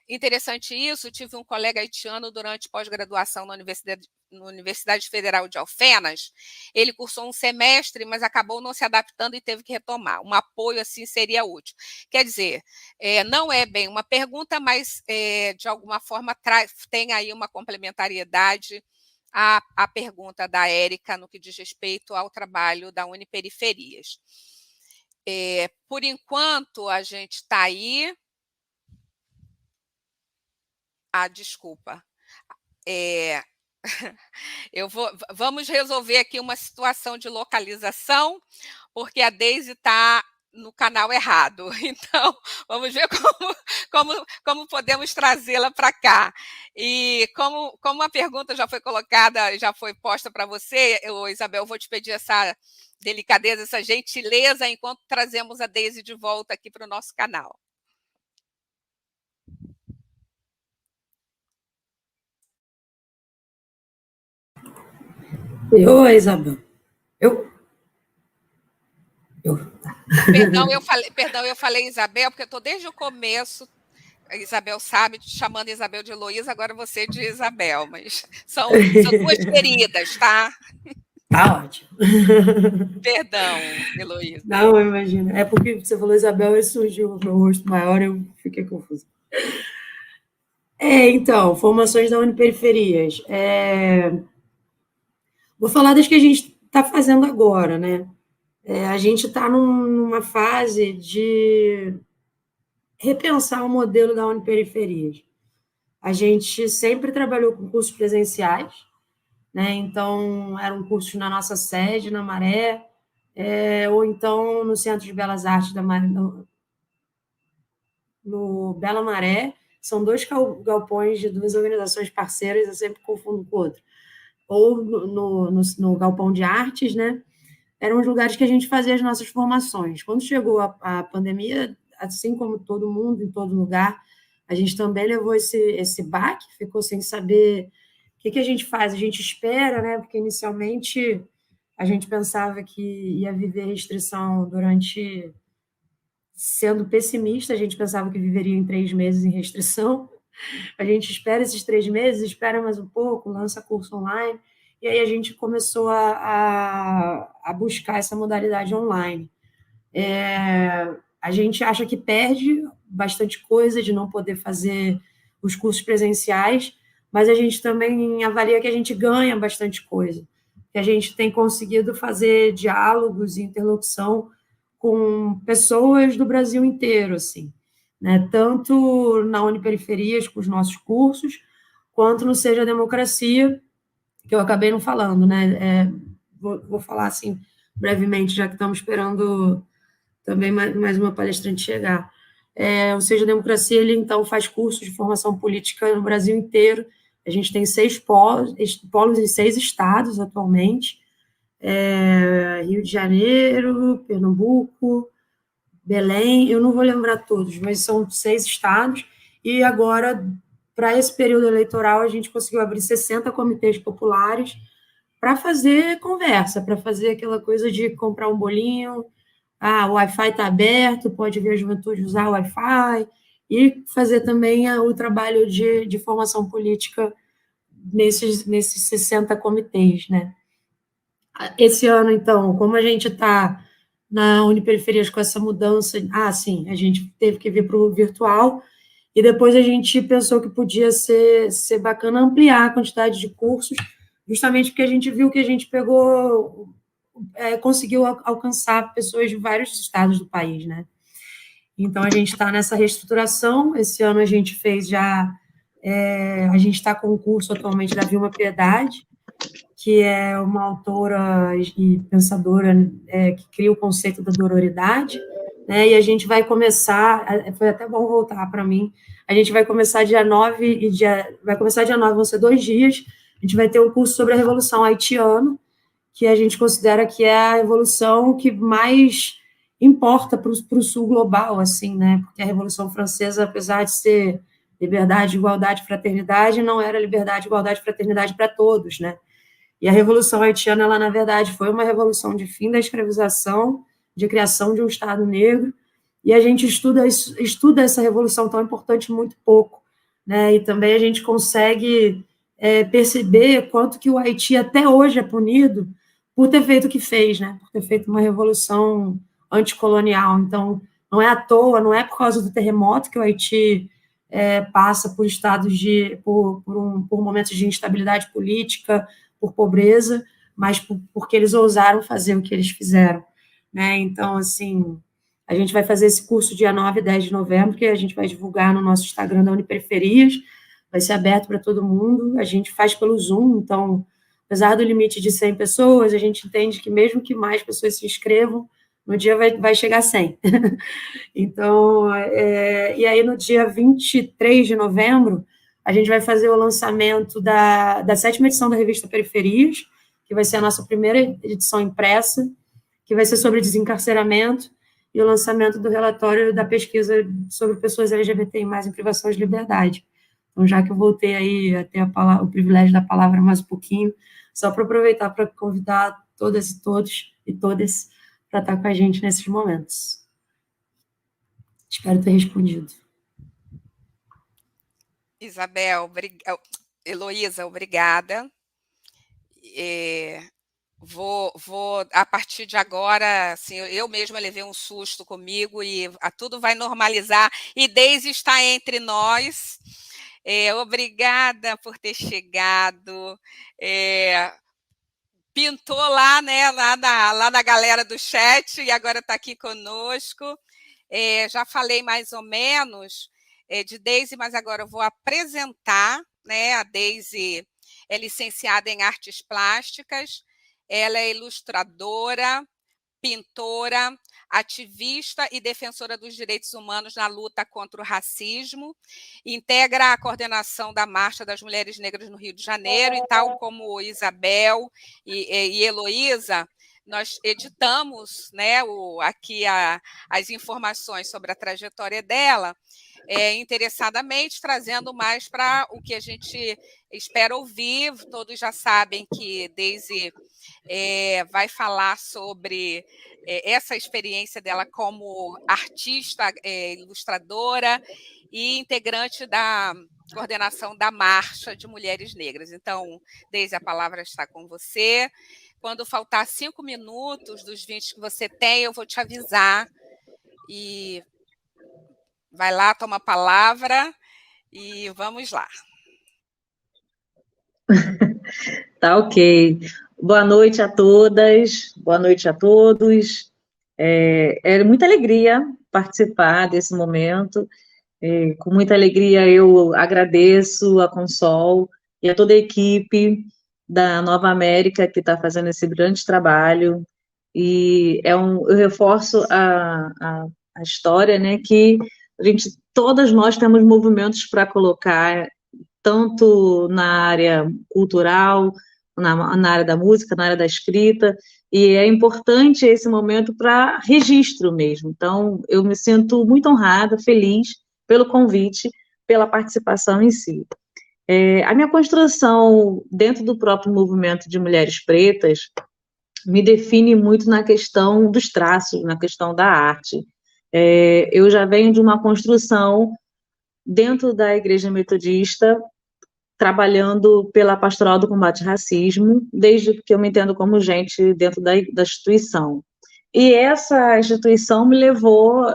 Speaker 1: Interessante isso, tive um colega haitiano durante pós-graduação na Universidade Federal de Alfenas, ele cursou um semestre, mas acabou não se adaptando e teve que retomar. Um apoio assim seria útil. Quer dizer, não é bem uma pergunta, mas de alguma forma tem aí uma complementariedade à pergunta da Érica no que diz respeito ao trabalho da Uniperiferias. Por enquanto, a gente está aí. Desculpa. Vamos resolver aqui uma situação de localização, porque a Daisy está no canal errado. Então, vamos ver como podemos trazê-la para cá. E como a pergunta já foi colocada, já foi posta para você, Isabel, eu vou te pedir essa delicadeza, essa gentileza, enquanto trazemos a Daisy de volta aqui para o nosso canal.
Speaker 3: Oi, Isabel.
Speaker 1: Perdão, eu falei Isabel, porque eu estou desde o começo, a Isabel sabe, chamando Isabel de Heloísa, agora você de Isabel, mas são duas queridas, tá?
Speaker 3: Tá ótimo.
Speaker 1: Perdão, Heloísa.
Speaker 3: Não, imagina. É porque você falou Isabel e surgiu o meu rosto maior, eu fiquei confusa. Então, formações da Uniperiferias. Vou falar das que a gente está fazendo agora, né? A gente está numa fase de repensar o modelo da Uniperiferias. A gente sempre trabalhou com cursos presenciais, né? Então, eram cursos na nossa sede, na Maré, ou então no Centro de Belas Artes da Maré, no Bela Maré. São dois galpões de duas organizações parceiras, eu sempre confundo com o outro. Ou no Galpão de Artes, né? Eram os lugares que a gente fazia as nossas formações. Quando chegou a pandemia, assim como todo mundo, em todo lugar, a gente também levou esse baque, ficou sem saber o que a gente faz. A gente espera, né? Porque inicialmente a gente pensava que ia viver restrição durante... Sendo pessimista, a gente pensava que viveria em 3 meses em restrição. A gente espera esses 3 meses, espera mais um pouco, lança curso online, e aí a gente começou a buscar essa modalidade online. A gente acha que perde bastante coisa de não poder fazer os cursos presenciais, mas a gente também avalia que a gente ganha bastante coisa, que a gente tem conseguido fazer diálogos e interlocução com pessoas do Brasil inteiro, assim, né? Tanto na Uniperiferias, com os nossos cursos, quanto no Seja Democracia, que eu acabei não falando, né? Vou falar assim brevemente, já que estamos esperando também mais uma palestrante chegar. O Seja Democracia, ele então faz cursos de formação política no Brasil inteiro. A gente tem 6 polos em 6 estados atualmente, Rio de Janeiro, Pernambuco, Belém, eu não vou lembrar todos, mas são 6 estados, e agora, para esse período eleitoral, a gente conseguiu abrir 60 comitês populares para fazer conversa, para fazer aquela coisa de comprar um bolinho, o Wi-Fi está aberto, pode vir a juventude usar o Wi-Fi, e fazer também o trabalho de formação política nesses 60 comitês, né? Esse ano, então, como a gente está na Uniperiferias com essa mudança, sim, a gente teve que vir para o virtual, e depois a gente pensou que podia ser bacana ampliar a quantidade de cursos, justamente porque a gente viu que a gente conseguiu alcançar pessoas de vários estados do país, né? Então, a gente está nessa reestruturação. Esse ano a gente fez já... a gente está com o curso atualmente da Vilma Piedade, que é uma autora e pensadora que cria o conceito da dororidade, né? E a gente vai começar... Foi até bom voltar para mim. A gente vai começar dia 9 vai começar dia 9, vão ser 2 dias. A gente vai ter um curso sobre a Revolução Haitiana, que a gente considera que é a revolução que mais importa para o sul global, assim, né? Porque a Revolução Francesa, apesar de ser liberdade, igualdade, fraternidade, não era liberdade, igualdade, fraternidade para todos, né? E a Revolução Haitiana, ela, na verdade, foi uma revolução de fim da escravização, de criação de um Estado negro, e a gente estuda essa revolução tão importante muito pouco, né? E também a gente consegue perceber quanto que o Haiti até hoje é punido por ter feito o que fez, né? Por ter feito uma revolução anticolonial. Então, não é à toa, não é por causa do terremoto que o Haiti passa por estados por momentos de instabilidade política, por pobreza, mas porque eles ousaram fazer o que eles fizeram, né? Então, assim, a gente vai fazer esse curso dia 9 e 10 de novembro, que a gente vai divulgar no nosso Instagram da Uniperiferias, vai ser aberto para todo mundo, a gente faz pelo Zoom, então, apesar do limite de 100 pessoas, a gente entende que mesmo que mais pessoas se inscrevam, no dia vai chegar a 100. Então, e aí no dia 23 de novembro, a gente vai fazer o lançamento da 7ª edição da revista Periferias, que vai ser a nossa primeira edição impressa, que vai ser sobre desencarceramento, e o lançamento do relatório da pesquisa sobre pessoas LGBTI+, em privação de liberdade. Então, já que eu voltei aí a ter o privilégio da palavra mais um pouquinho, só para aproveitar para convidar todas e todos e todas para estar com a gente nesses momentos. Espero ter respondido.
Speaker 1: Heloísa, obrigada. Vou, a partir de agora, assim, eu mesma levei um susto comigo e tudo vai normalizar. E Deise está entre nós. Obrigada por ter chegado. Pintou lá, né, lá na galera do chat e agora está aqui conosco. Já falei mais ou menos de Deise, mas agora eu vou apresentar, né? A Deise é licenciada em Artes Plásticas, ela é ilustradora, pintora, ativista e defensora dos direitos humanos na luta contra o racismo, integra a coordenação da Marcha das Mulheres Negras no Rio de Janeiro, e tal como Isabel e Heloísa, nós editamos, né, aqui as informações sobre a trajetória dela, interessadamente, trazendo mais para o que a gente espera ouvir. Todos já sabem que Deise vai falar sobre essa experiência dela como artista, ilustradora e integrante da coordenação da Marcha de Mulheres Negras. Então, Deise, a palavra está com você. Quando faltar 5 minutos dos 20 que você tem, eu vou te avisar. E vai lá, toma a palavra E vamos lá.
Speaker 4: Tá ok. Boa noite a todas, boa noite a todos. É muita alegria participar desse momento. Com muita alegria eu agradeço a Consol e a toda a equipe da Nova América que está fazendo esse grande trabalho. E eu reforço a história, né, que todas nós temos movimentos para colocar, tanto na área cultural, na área da música, na área da escrita, e é importante esse momento para registro mesmo. Então, eu me sinto muito honrada, feliz pelo convite, pela participação em si. A minha construção dentro do próprio movimento de mulheres pretas me define muito na questão dos traços, na questão da arte. Eu já venho de uma construção dentro da Igreja Metodista, trabalhando pela pastoral do combate ao racismo, desde que eu me entendo como gente dentro da instituição. E essa instituição me levou,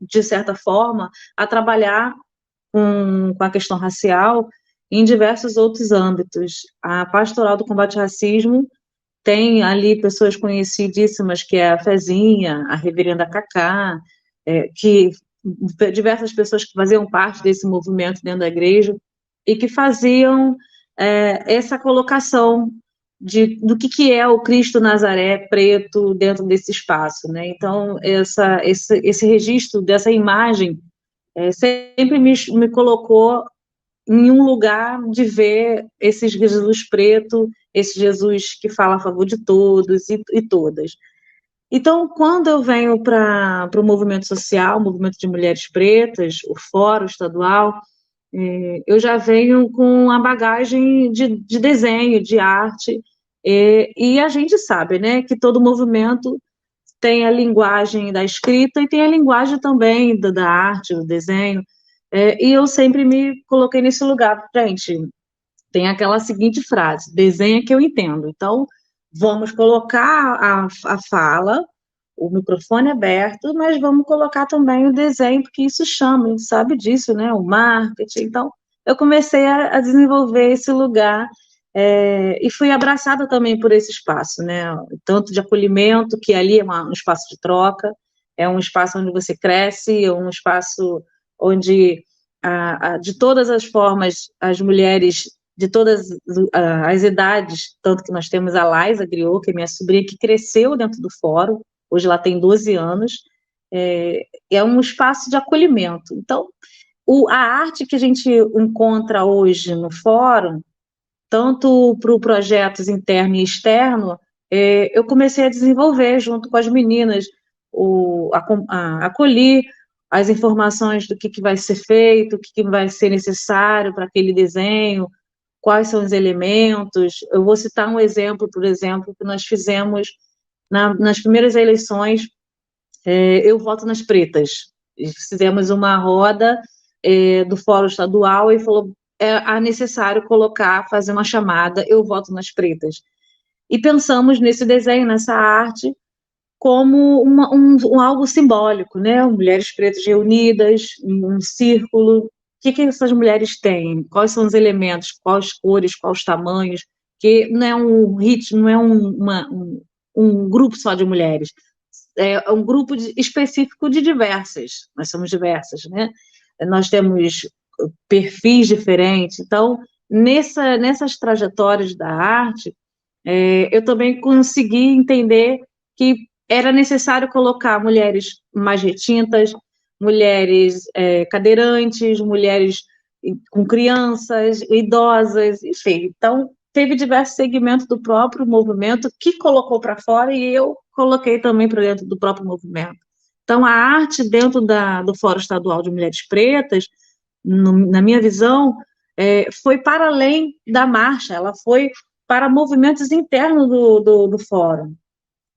Speaker 4: de certa forma, a trabalhar com a questão racial em diversos outros âmbitos. A pastoral do combate ao racismo tem ali pessoas conhecidíssimas, que é a Fezinha, a reverenda Cacá, que diversas pessoas que faziam parte desse movimento dentro da igreja e que faziam essa colocação do que é o Cristo Nazaré preto dentro desse espaço, né? Então, esse registro dessa imagem sempre me colocou em um lugar de ver esse Jesus preto, esse Jesus que fala a favor de todos e todas. Então, quando eu venho para o movimento social, o movimento de mulheres pretas, o Fórum Estadual, eu já venho com a bagagem de desenho, de arte, e a gente sabe, né, que todo movimento tem a linguagem da escrita e tem a linguagem também da arte, do desenho, e eu sempre me coloquei nesse lugar. Gente, tem aquela seguinte frase: desenha que eu entendo. Então, vamos colocar a fala, o microfone aberto, mas vamos colocar também o desenho, porque isso chama, a gente sabe disso, né? O marketing. Então, eu comecei a desenvolver esse lugar e fui abraçada também por esse espaço, né? Tanto de acolhimento, que ali é um espaço de troca, é um espaço onde você cresce, é um espaço onde, de todas as formas, as mulheres de todas as idades, tanto que nós temos a Laisa Griot, que é minha sobrinha, que cresceu dentro do fórum, hoje ela tem 12 anos, é um espaço de acolhimento. Então, a arte que a gente encontra hoje no fórum, tanto para projetos interno e externo, eu comecei a desenvolver junto com as meninas, acolher as informações do que vai ser feito, o que vai ser necessário para aquele desenho, quais são os elementos. Eu vou citar um exemplo, por exemplo, que nós fizemos nas primeiras eleições, eu voto nas pretas. Fizemos uma roda do Fórum Estadual e falou, é necessário fazer uma chamada, eu voto nas pretas. E pensamos nesse desenho, nessa arte, como algo simbólico, né? Mulheres pretas reunidas em um círculo. O que essas mulheres têm? Quais são os elementos? Quais cores? Quais tamanhos? Que não é um ritmo, não é um grupo só de mulheres. É um grupo específico de diversas. Nós somos diversas, né? Nós temos perfis diferentes. Então, nessas trajetórias da arte, eu também consegui entender que era necessário colocar mulheres mais retintas, mulheres cadeirantes, mulheres com crianças, idosas, enfim. Então, teve diversos segmentos do próprio movimento que colocou para fora e eu coloquei também para dentro do próprio movimento. Então, a arte dentro do Fórum Estadual de Mulheres Pretas, na minha visão, foi para além da marcha, ela foi para movimentos internos do fórum.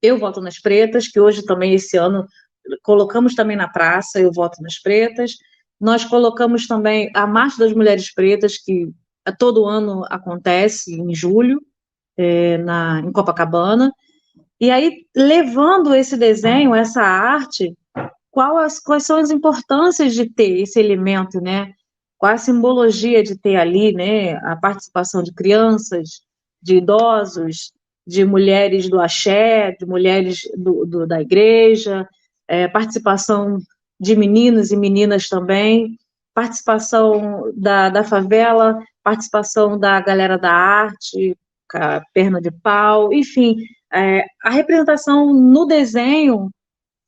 Speaker 4: Eu voto nas pretas, que hoje também, esse ano, colocamos também na praça, eu voto nas pretas. Nós colocamos também a Marcha das Mulheres Pretas, que todo ano acontece em julho, em Copacabana. E aí, levando esse desenho, essa arte, quais são as importâncias de ter esse elemento, né? com a simbologia de ter ali, né, a participação de crianças, de idosos, de mulheres do axé, de mulheres da igreja, participação de meninos e meninas também, participação da favela, participação da galera da arte, a perna de pau, enfim, a representação no desenho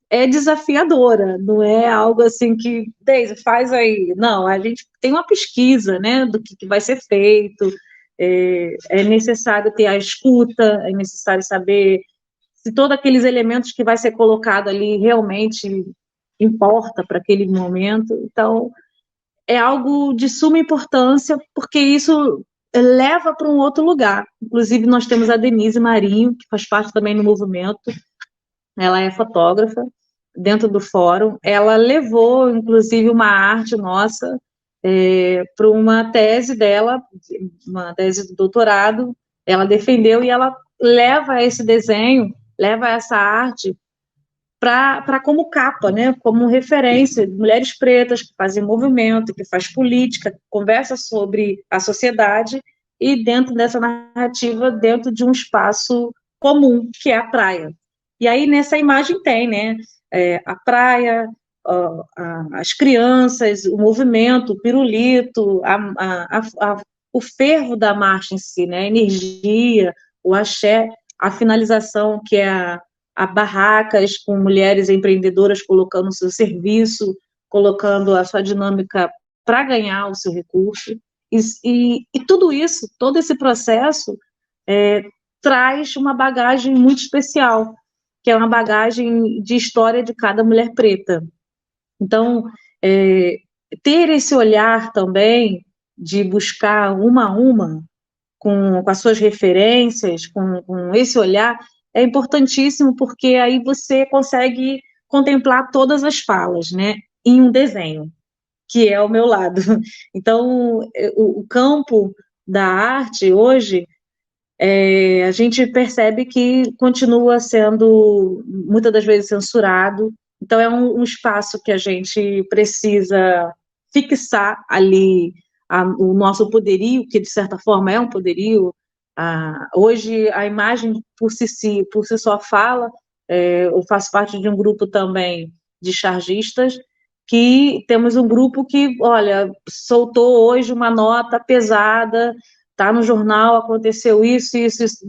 Speaker 4: é desafiadora, não é algo assim que, Deise, faz aí. Não, a gente tem uma pesquisa, né, do que vai ser feito, é necessário ter a escuta, é necessário saber se todos aqueles elementos que vai ser colocado ali realmente importa para aquele momento. Então, é algo de suma importância, porque isso leva para um outro lugar. Inclusive, nós temos a Denise Marinho, que faz parte também do movimento, ela é fotógrafa dentro do fórum, ela levou, inclusive, uma arte nossa para uma tese dela, uma tese de doutorado, ela defendeu e ela leva esse desenho, leva essa arte para como capa, né, como referência, mulheres pretas que fazem movimento, que faz política, que conversa sobre a sociedade e dentro dessa narrativa, dentro de um espaço comum, que é a praia. E aí nessa imagem tem, né, a praia, as crianças, o movimento, o pirulito, o fervo da marcha em si, né, a energia, o axé, a finalização que é a barracas com mulheres empreendedoras colocando o seu serviço, colocando a sua dinâmica para ganhar o seu recurso. E tudo isso, todo esse processo, traz uma bagagem muito especial, que é uma bagagem de história de cada mulher preta. Então, ter esse olhar também de buscar uma a uma, com as suas referências, com esse olhar, é importantíssimo, porque aí você consegue contemplar todas as falas, né, em um desenho, que é o meu lado. Então, o campo da arte, hoje, a gente percebe que continua sendo, muitas das vezes, censurado. Então, é um espaço que a gente precisa fixar ali o nosso poderio, que de certa forma é um poderio. Hoje, a imagem por si só fala. Eu faço parte de um grupo também de chargistas, que temos um grupo que, olha, soltou hoje uma nota pesada, está no jornal, aconteceu isso,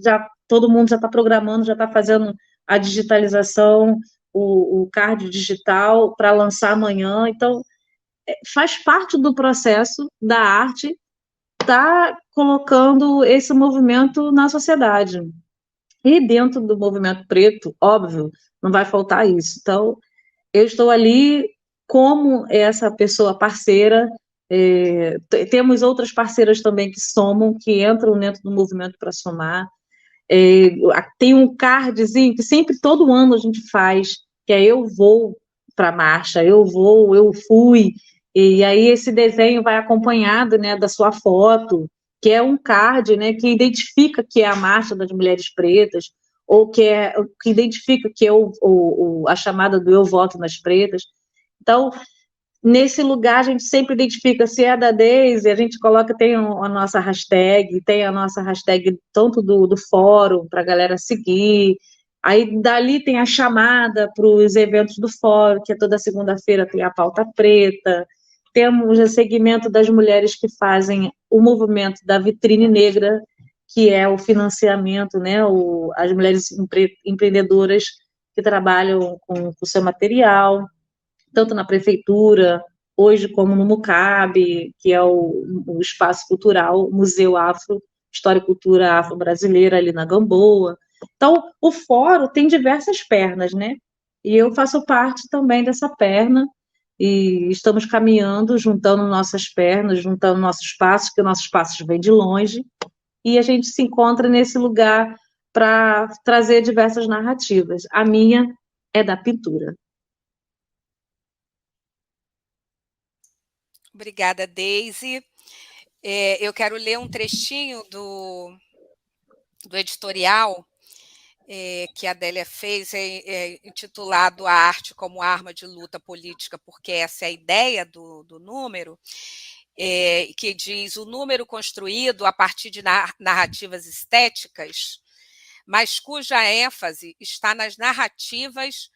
Speaker 4: já, todo mundo já está programando, já está fazendo a digitalização, o card digital para lançar amanhã. Então, faz parte do processo da arte estar colocando esse movimento na sociedade. E dentro do movimento preto, óbvio, não vai faltar isso. Então, eu estou ali como essa pessoa parceira. Temos outras parceiras também que somam, que entram dentro do movimento para somar. Tem um cardzinho que sempre, todo ano, a gente faz, que é eu vou para a marcha, eu fui, e aí esse desenho vai acompanhado, né, da sua foto, que é um card, né, que identifica que é a marcha das mulheres pretas, ou que identifica que é a chamada do eu voto nas pretas. Então, nesse lugar, a gente sempre identifica se é da Deise, a gente coloca, tem a nossa hashtag tanto do fórum, para a galera seguir. Aí, dali tem a chamada para os eventos do fórum, que é toda segunda-feira tem a pauta preta. Temos o segmento das mulheres que fazem o movimento da vitrine negra, que é o financiamento, né, as mulheres empreendedoras que trabalham com o seu material, tanto na prefeitura, hoje como no MUCAB, que é o espaço cultural, Museu Afro, História e Cultura Afro-Brasileira, ali na Gamboa. Então, o fórum tem diversas pernas, né? E eu faço parte também dessa perna, e estamos caminhando, juntando nossas pernas, juntando nossos passos, porque nossos passos vêm de longe, e a gente se encontra nesse lugar para trazer diversas narrativas. A minha é da pintura.
Speaker 1: Obrigada, Deise. Eu quero ler um trechinho do editorial que a Adélia fez, intitulado A Arte como Arma de Luta Política, porque essa é a ideia do número. que diz o número construído a partir de narrativas estéticas, mas cuja ênfase está nas narrativas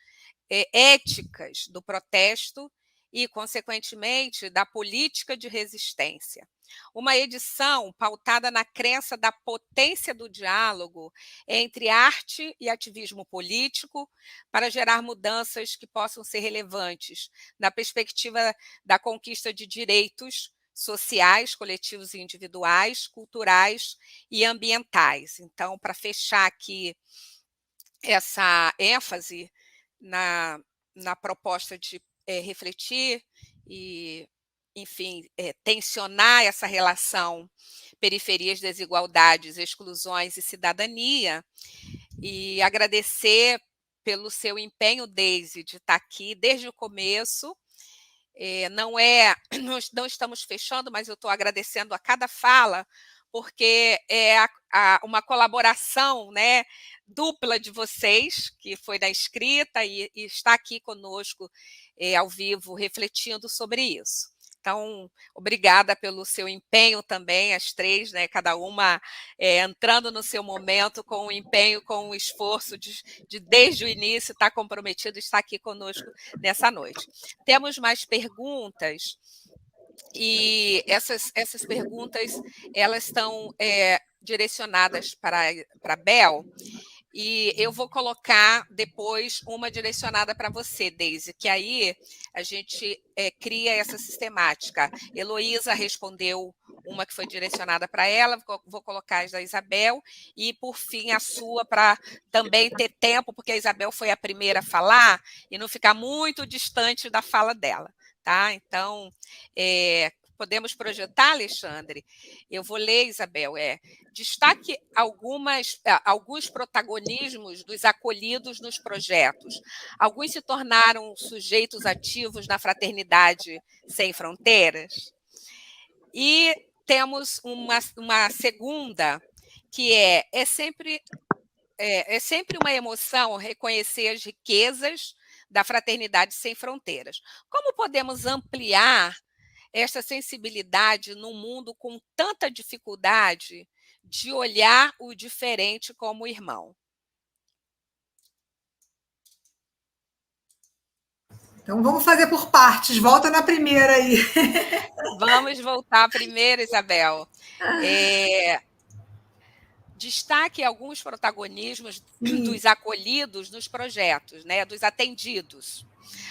Speaker 1: éticas do protesto e, consequentemente, da política de resistência. Uma edição pautada na crença da potência do diálogo entre arte e ativismo político para gerar mudanças que possam ser relevantes na perspectiva da conquista de direitos sociais, coletivos e individuais, culturais e ambientais. Então, para fechar aqui essa ênfase na proposta de refletir e, enfim, tensionar essa relação periferias, desigualdades, exclusões e cidadania, e agradecer pelo seu empenho, Deise, de estar aqui desde o começo. Não estamos fechando, mas eu estou agradecendo a cada fala, porque é uma colaboração, né, dupla de vocês, que foi na escrita e está aqui conosco ao vivo, refletindo sobre isso. Então, obrigada pelo seu empenho também, as três, né, cada uma entrando no seu momento com o empenho, com o esforço de desde o início estar comprometido, estar aqui conosco nessa noite. Temos mais perguntas, e essas perguntas elas estão direcionadas para a Bel, e eu vou colocar depois uma direcionada para você, Deise, que aí a gente cria essa sistemática. Heloísa respondeu uma que foi direcionada para ela, vou colocar as da Isabel, e, por fim, a sua, para também ter tempo, porque a Isabel foi a primeira a falar, e não ficar muito distante da fala dela. Tá? Então, podemos projetar, Alexandre? Eu vou ler, Isabel. Destaque alguns protagonismos dos acolhidos nos projetos. Alguns se tornaram sujeitos ativos na Fraternidade Sem Fronteiras. E temos uma segunda, que é sempre uma emoção reconhecer as riquezas da Fraternidade Sem Fronteiras. Como podemos ampliar essa sensibilidade num mundo com tanta dificuldade de olhar o diferente como irmão?
Speaker 2: Então, vamos fazer por partes. Volta na primeira aí.
Speaker 1: Vamos voltar primeiro, Isabel. Destaque alguns protagonismos dos acolhidos nos projetos, né, dos atendidos.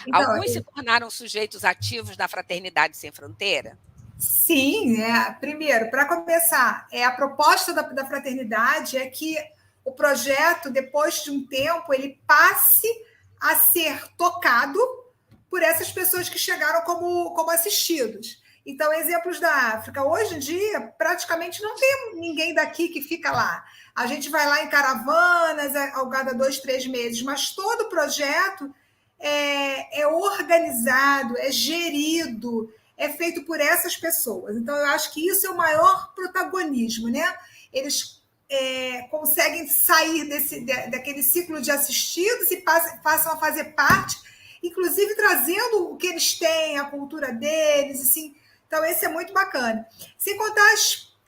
Speaker 1: Então, alguns se tornaram sujeitos ativos da Fraternidade Sem Fronteira?
Speaker 2: Sim, primeiro, para começar, a proposta da Fraternidade é que o projeto, depois de um tempo, ele passe a ser tocado por essas pessoas que chegaram como assistidos. Então, exemplos da África. Hoje em dia, praticamente não tem ninguém daqui que fica lá. A gente vai lá em caravanas, ao cada 2, 3 meses, mas todo o projeto é organizado, é gerido, é feito por essas pessoas. Então, eu acho que isso é o maior protagonismo, né? Eles conseguem sair daquele ciclo de assistidos e passam a fazer parte, inclusive trazendo o que eles têm, a cultura deles, assim. Então, esse é muito bacana. Sem contar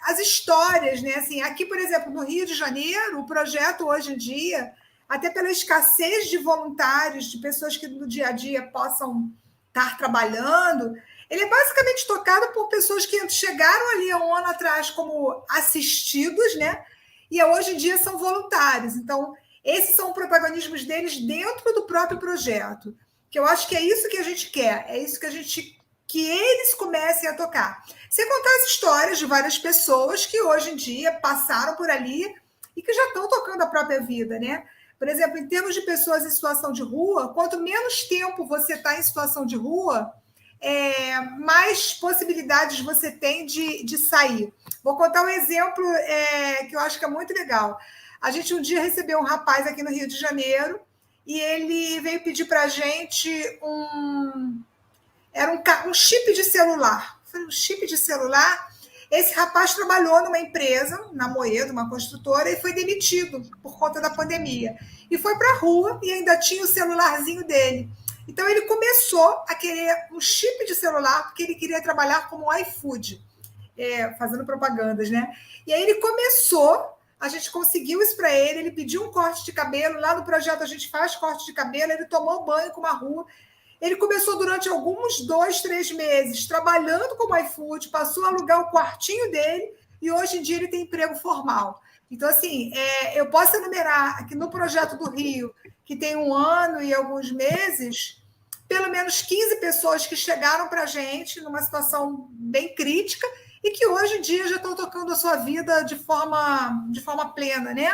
Speaker 2: as histórias, né? Assim, aqui, por exemplo, no Rio de Janeiro, o projeto hoje em dia, até pela escassez de voluntários, de pessoas que no dia a dia possam estar trabalhando, ele é basicamente tocado por pessoas que chegaram ali há um ano atrás como assistidos, né? E hoje em dia são voluntários. Então, esses são protagonismos deles dentro do próprio projeto. Que eu acho que é isso que a gente quer, é isso que eles comecem a tocar. Sem contar as histórias de várias pessoas que hoje em dia passaram por ali e que já estão tocando a própria vida, né? Por exemplo, em termos de pessoas em situação de rua, quanto menos tempo você está em situação de rua, mais possibilidades você tem de sair. Vou contar um exemplo que eu acho que é muito legal. A gente um dia recebeu um rapaz aqui no Rio de Janeiro e ele veio pedir para a gente um chip de celular. Foi um chip de celular. Esse rapaz trabalhou numa empresa, na Moedo, uma construtora, e foi demitido por conta da pandemia. E foi para a rua e ainda tinha o celularzinho dele. Então, ele começou a querer um chip de celular, porque ele queria trabalhar como iFood, fazendo propagandas, né? E aí ele começou, a gente conseguiu isso para ele pediu um corte de cabelo, lá no projeto a gente faz corte de cabelo, ele tomou banho com uma rua, ele começou durante alguns 2, 3 meses trabalhando como iFood, passou a alugar o quartinho dele e hoje em dia ele tem emprego formal. Então, assim, eu posso enumerar aqui no projeto do Rio, que tem 1 ano e alguns meses, pelo menos 15 pessoas que chegaram para a gente numa situação bem crítica e que hoje em dia já estão tocando a sua vida de forma plena, né?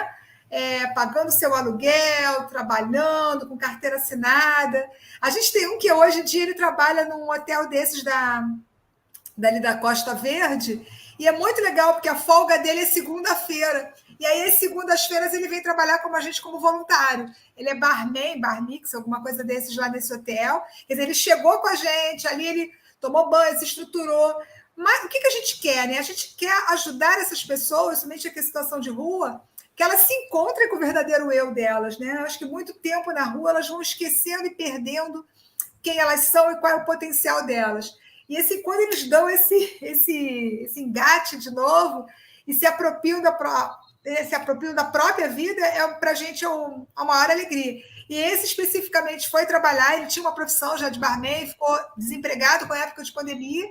Speaker 2: Pagando seu aluguel, trabalhando, com carteira assinada. A gente tem um que hoje em dia ele trabalha num hotel desses dali da Costa Verde, e é muito legal, porque a folga dele é segunda-feira. E aí, às segundas-feiras, ele vem trabalhar com a gente como voluntário. Ele é barman, barmix, alguma coisa desses lá nesse hotel. Quer dizer, ele chegou com a gente, ali ele tomou banho, se estruturou. Mas o que a gente quer, né? A gente quer ajudar essas pessoas, somente aqui a situação de rua, que elas se encontrem com o verdadeiro eu delas, né? Eu acho que muito tempo na rua elas vão esquecendo e perdendo quem elas são e qual é o potencial delas. E quando eles dão esse engate de novo e se apropriam da própria vida, para a gente é uma maior alegria. E esse especificamente foi trabalhar, ele tinha uma profissão já de barman, ficou desempregado com a época de pandemia,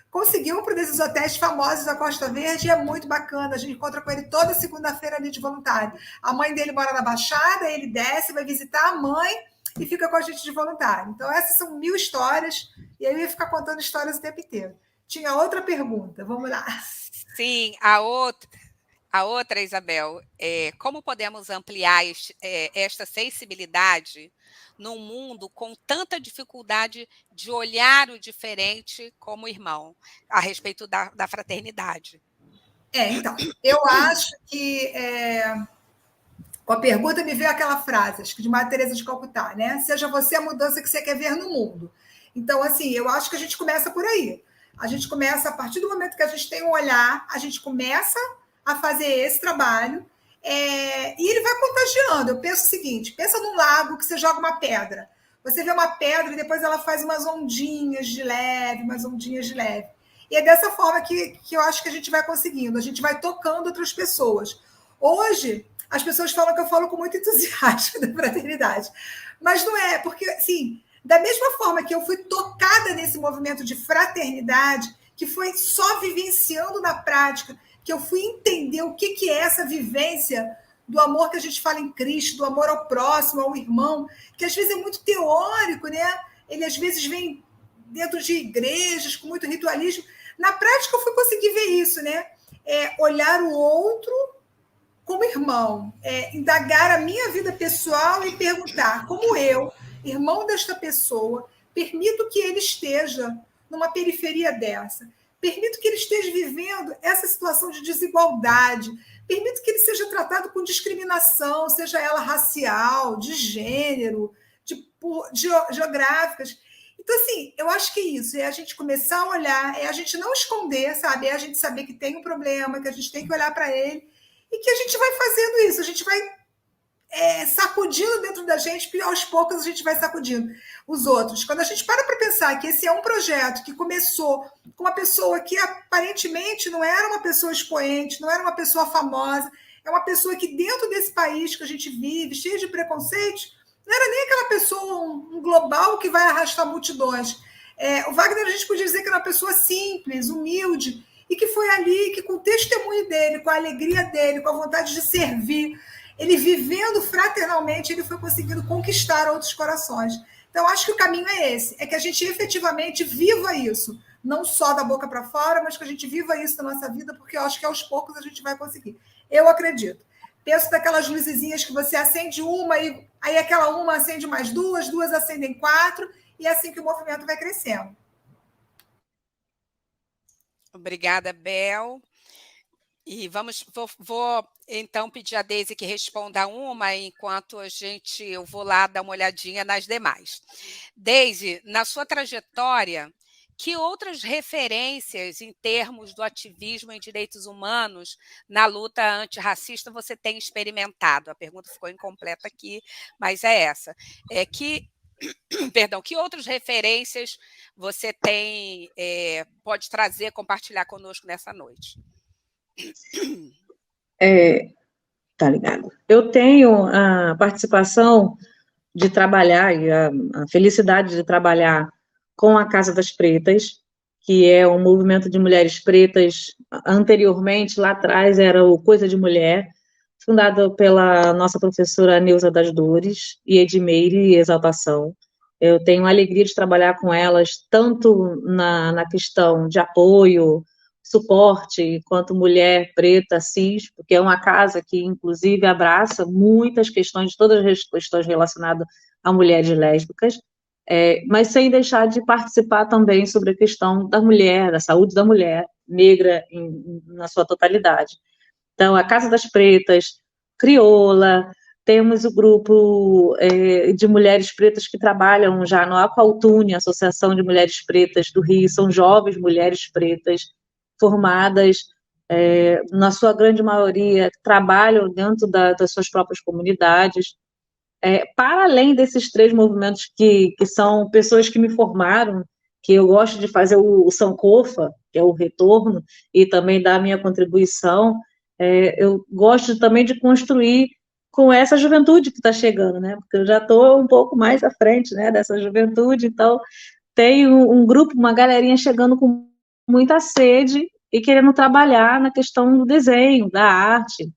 Speaker 2: conseguiu um desses hotéis famosos da Costa Verde, e é muito bacana, a gente encontra com ele toda segunda-feira ali de voluntário. A mãe dele mora na Baixada, ele desce, vai visitar a mãe e fica com a gente de voluntário. Então, essas são 1000 histórias, e aí eu ia ficar contando histórias o tempo inteiro. Tinha outra pergunta, vamos lá.
Speaker 1: Sim, a outra, Isabel, como podemos ampliar esta sensibilidade num mundo com tanta dificuldade de olhar o diferente como irmão, a respeito da fraternidade?
Speaker 2: Então, eu acho que com a pergunta me veio aquela frase, acho que de Maria Teresa de Calcutá, né? Seja você a mudança que você quer ver no mundo. Então, assim, eu acho que a gente começa por aí. A gente começa, a partir do momento que a gente tem um olhar, a gente começa a fazer esse trabalho, e ele vai contagiando. Eu penso o seguinte, pensa num lago que você joga uma pedra. Você vê uma pedra e depois ela faz umas ondinhas de leve, umas ondinhas de leve. E é dessa forma que eu acho que a gente vai conseguindo. A gente vai tocando outras pessoas. Hoje, as pessoas falam que eu falo com muito entusiasmo da fraternidade. Mas não é, porque, assim, da mesma forma que eu fui tocada nesse movimento de fraternidade, que foi só vivenciando na prática, que eu fui entender o que é essa vivência do amor que a gente fala em Cristo, do amor ao próximo, ao irmão, que às vezes é muito teórico, né? Ele às vezes vem dentro de igrejas, com muito ritualismo. Na prática, eu fui conseguir ver isso, né? Olhar o outro como irmão, indagar a minha vida pessoal e perguntar como eu, irmão desta pessoa, permito que ele esteja numa periferia dessa, permito que ele esteja vivendo essa situação de desigualdade, permito que ele seja tratado com discriminação, seja ela racial, de gênero, geográficas. Então, assim, eu acho que é isso, é a gente começar a olhar, é a gente não esconder, sabe? É a gente saber que tem um problema, que a gente tem que olhar para ele, e que a gente vai fazendo isso, a gente vai sacudindo dentro da gente, e aos poucos a gente vai sacudindo os outros. Quando a gente para pensar que esse é um projeto que começou com uma pessoa que aparentemente não era uma pessoa expoente, não era uma pessoa famosa, é uma pessoa que dentro desse país que a gente vive, cheio de preconceitos, não era nem aquela pessoa, um global que vai arrastar multidões. O Wagner, a gente podia dizer que era uma pessoa simples, humilde, e que foi ali, que com o testemunho dele, com a alegria dele, com a vontade de servir, ele vivendo fraternalmente, ele foi conseguindo conquistar outros corações. Então, acho que o caminho é esse, é que a gente efetivamente viva isso, não só da boca para fora, mas que a gente viva isso na nossa vida, porque eu acho que aos poucos a gente vai conseguir. Eu acredito. Penso daquelas luzezinhas que você acende uma, e aí aquela uma acende mais duas, duas acendem 4, e é assim que o movimento vai crescendo.
Speaker 1: Obrigada, Bel. E vou então pedir a Deise que responda uma, enquanto eu vou lá dar uma olhadinha nas demais. Deise, na sua trajetória, que outras referências em termos do ativismo em direitos humanos na luta antirracista você tem experimentado? A pergunta ficou incompleta aqui, mas é essa. Que Perdão, que outras referências você tem, pode trazer, compartilhar conosco nessa noite?
Speaker 4: Tá ligado. Eu tenho a participação de trabalhar, e a felicidade de trabalhar com a Casa das Pretas, que é um movimento de mulheres pretas. Anteriormente, lá atrás, era o Coisa de Mulher, fundado pela nossa professora Neuza das Dores e Edmeire Exaltação. Eu tenho a alegria de trabalhar com elas, tanto na questão de apoio, suporte, quanto mulher preta, cis, porque é uma casa que, inclusive, abraça muitas questões, todas as questões relacionadas a mulheres lésbicas, mas sem deixar de participar também sobre a questão da mulher, da saúde da mulher negra na sua totalidade. Então, a Casa das Pretas, Crioula, temos o grupo de mulheres pretas que trabalham já no Aqualtune, Associação de Mulheres Pretas do Rio, são jovens mulheres pretas formadas, na sua grande maioria, trabalham dentro das suas próprias comunidades. Para além desses 3 movimentos que são pessoas que me formaram, que eu gosto de fazer o Sankofa, que é o retorno, e também dar a minha contribuição, eu gosto também de construir com essa juventude que está chegando, né? Porque eu já estou um pouco mais à frente, né, dessa juventude, então tem um grupo, uma galerinha chegando com muita sede e querendo trabalhar na questão do desenho, da arte.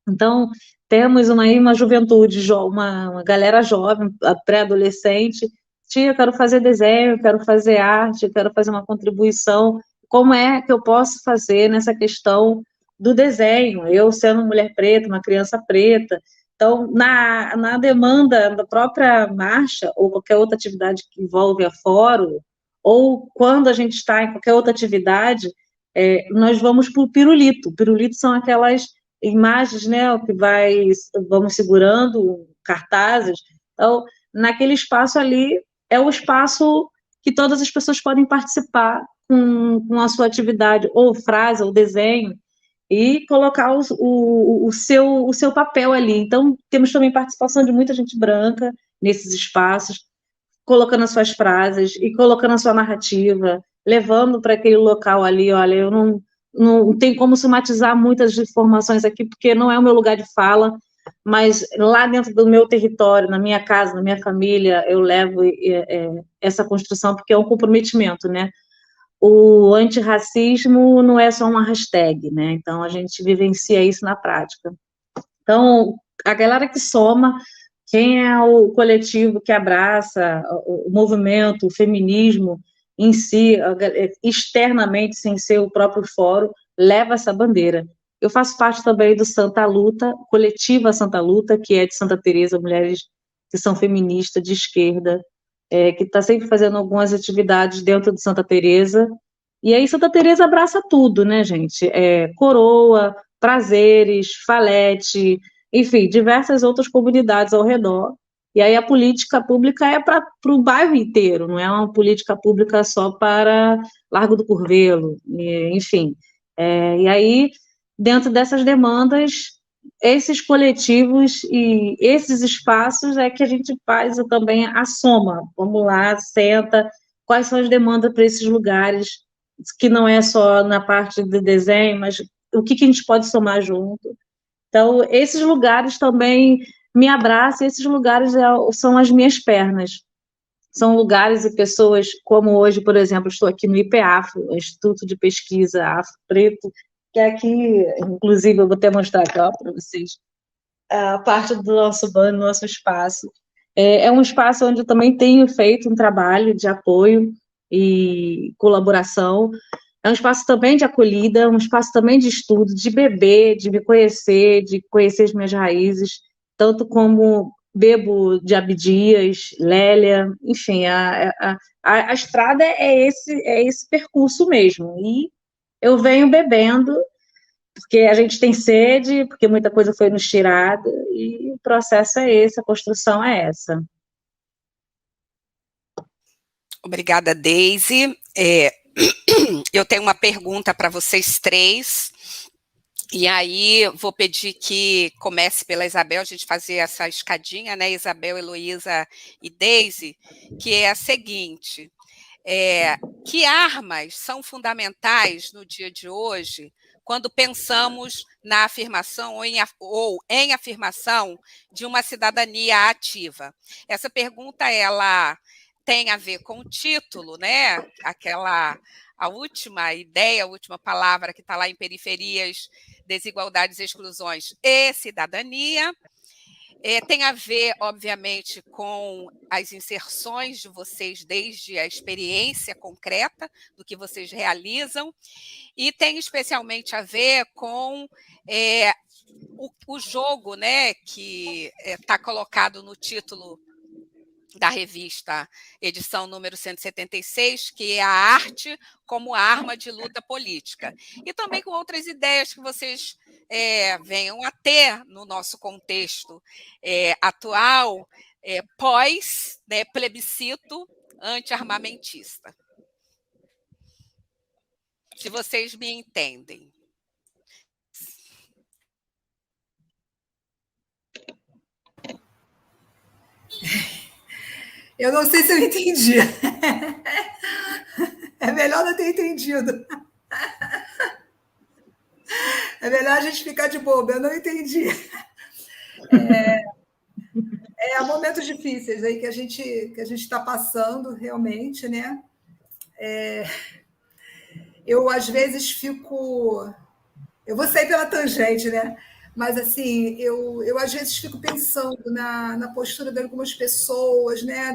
Speaker 4: Então, temos uma juventude, uma galera jovem, pré-adolescente. Tia, eu quero fazer desenho, eu quero fazer arte, eu quero fazer uma contribuição. Como é que eu posso fazer nessa questão do desenho? Eu, sendo mulher preta, uma criança preta. Então, na demanda da própria marcha, ou qualquer outra atividade que envolve a fórum, ou quando a gente está em qualquer outra atividade, nós vamos para o pirulito. Pirulito são aquelas imagens, né, que vamos segurando, cartazes. Então, naquele espaço ali, é o espaço que todas as pessoas podem participar com a sua atividade, ou frase, ou desenho, e colocar o seu papel ali. Então, temos também participação de muita gente branca nesses espaços, colocando as suas frases e colocando a sua narrativa, levando para aquele local ali. Olha, eu não tenho como somatizar muitas informações aqui, porque não é o meu lugar de fala, mas lá dentro do meu território, na minha casa, na minha família, eu levo essa construção, porque é um comprometimento, né? O antirracismo não é só uma hashtag, né? Então, a gente vivencia isso na prática. Então, a galera que soma, quem é o coletivo que abraça o movimento, o feminismo em si, externamente, sem ser o próprio fórum, leva essa bandeira. Eu faço parte também do Santa Luta, coletiva Santa Luta, que é de Santa Teresa, mulheres que são feministas de esquerda, que está sempre fazendo algumas atividades dentro de Santa Teresa. E aí Santa Teresa abraça tudo, né, gente? Coroa, Prazeres, Falete, enfim, diversas outras comunidades ao redor. E aí a política pública é para o bairro inteiro, não é uma política pública só para Largo do Curvelo, enfim. E aí, dentro dessas demandas, esses coletivos e esses espaços é que a gente faz também a soma. Vamos lá, senta, quais são as demandas para esses lugares, que não é só na parte do desenho, mas o que a gente pode somar junto. Então, esses lugares também me abraçam, esses lugares são as minhas pernas. São lugares e pessoas, como hoje, por exemplo, estou aqui no IPEAFRO, Instituto de Pesquisa Afro Preto, que é aqui, inclusive, eu vou até mostrar aqui para vocês, a parte do nosso banco, nosso espaço. É um espaço onde eu também tenho feito um trabalho de apoio e colaboração. É um espaço também de acolhida, um espaço também de estudo, de beber, de me conhecer, de conhecer as minhas raízes, tanto como bebo de Abdias, Lélia, enfim, a estrada é esse percurso mesmo. E eu venho bebendo, porque a gente tem sede, porque muita coisa foi nos tirada, e o processo é esse, a construção é essa.
Speaker 1: Obrigada, Deise. Eu tenho uma pergunta para vocês 3, E aí vou pedir que comece pela Isabel, a gente fazer essa escadinha, né? Isabel, Heloísa e Deise, que é a seguinte: que armas são fundamentais no dia de hoje quando pensamos na afirmação ou em afirmação de uma cidadania ativa? Essa pergunta ela tem a ver com o título, né? A última ideia, a última palavra que está lá em periferias, desigualdades, exclusões e cidadania. Tem a ver, obviamente, com as inserções de vocês desde a experiência concreta do que vocês realizam, e tem especialmente a ver com o jogo, né, que está colocado no título da revista, edição número 176, que é a arte como arma de luta política. E também com outras ideias que vocês venham a ter no nosso contexto atual, pós, né, plebiscito anti-armamentista. Se vocês me entendem.
Speaker 2: Eu não sei se eu entendi. É melhor não ter entendido. É melhor a gente ficar de boba. Eu não entendi. Há momentos difíceis aí que a gente está passando, realmente, né? Eu, às vezes, fico... Eu vou sair pela tangente, né? Mas, assim, eu às vezes fico pensando na postura de algumas pessoas, né?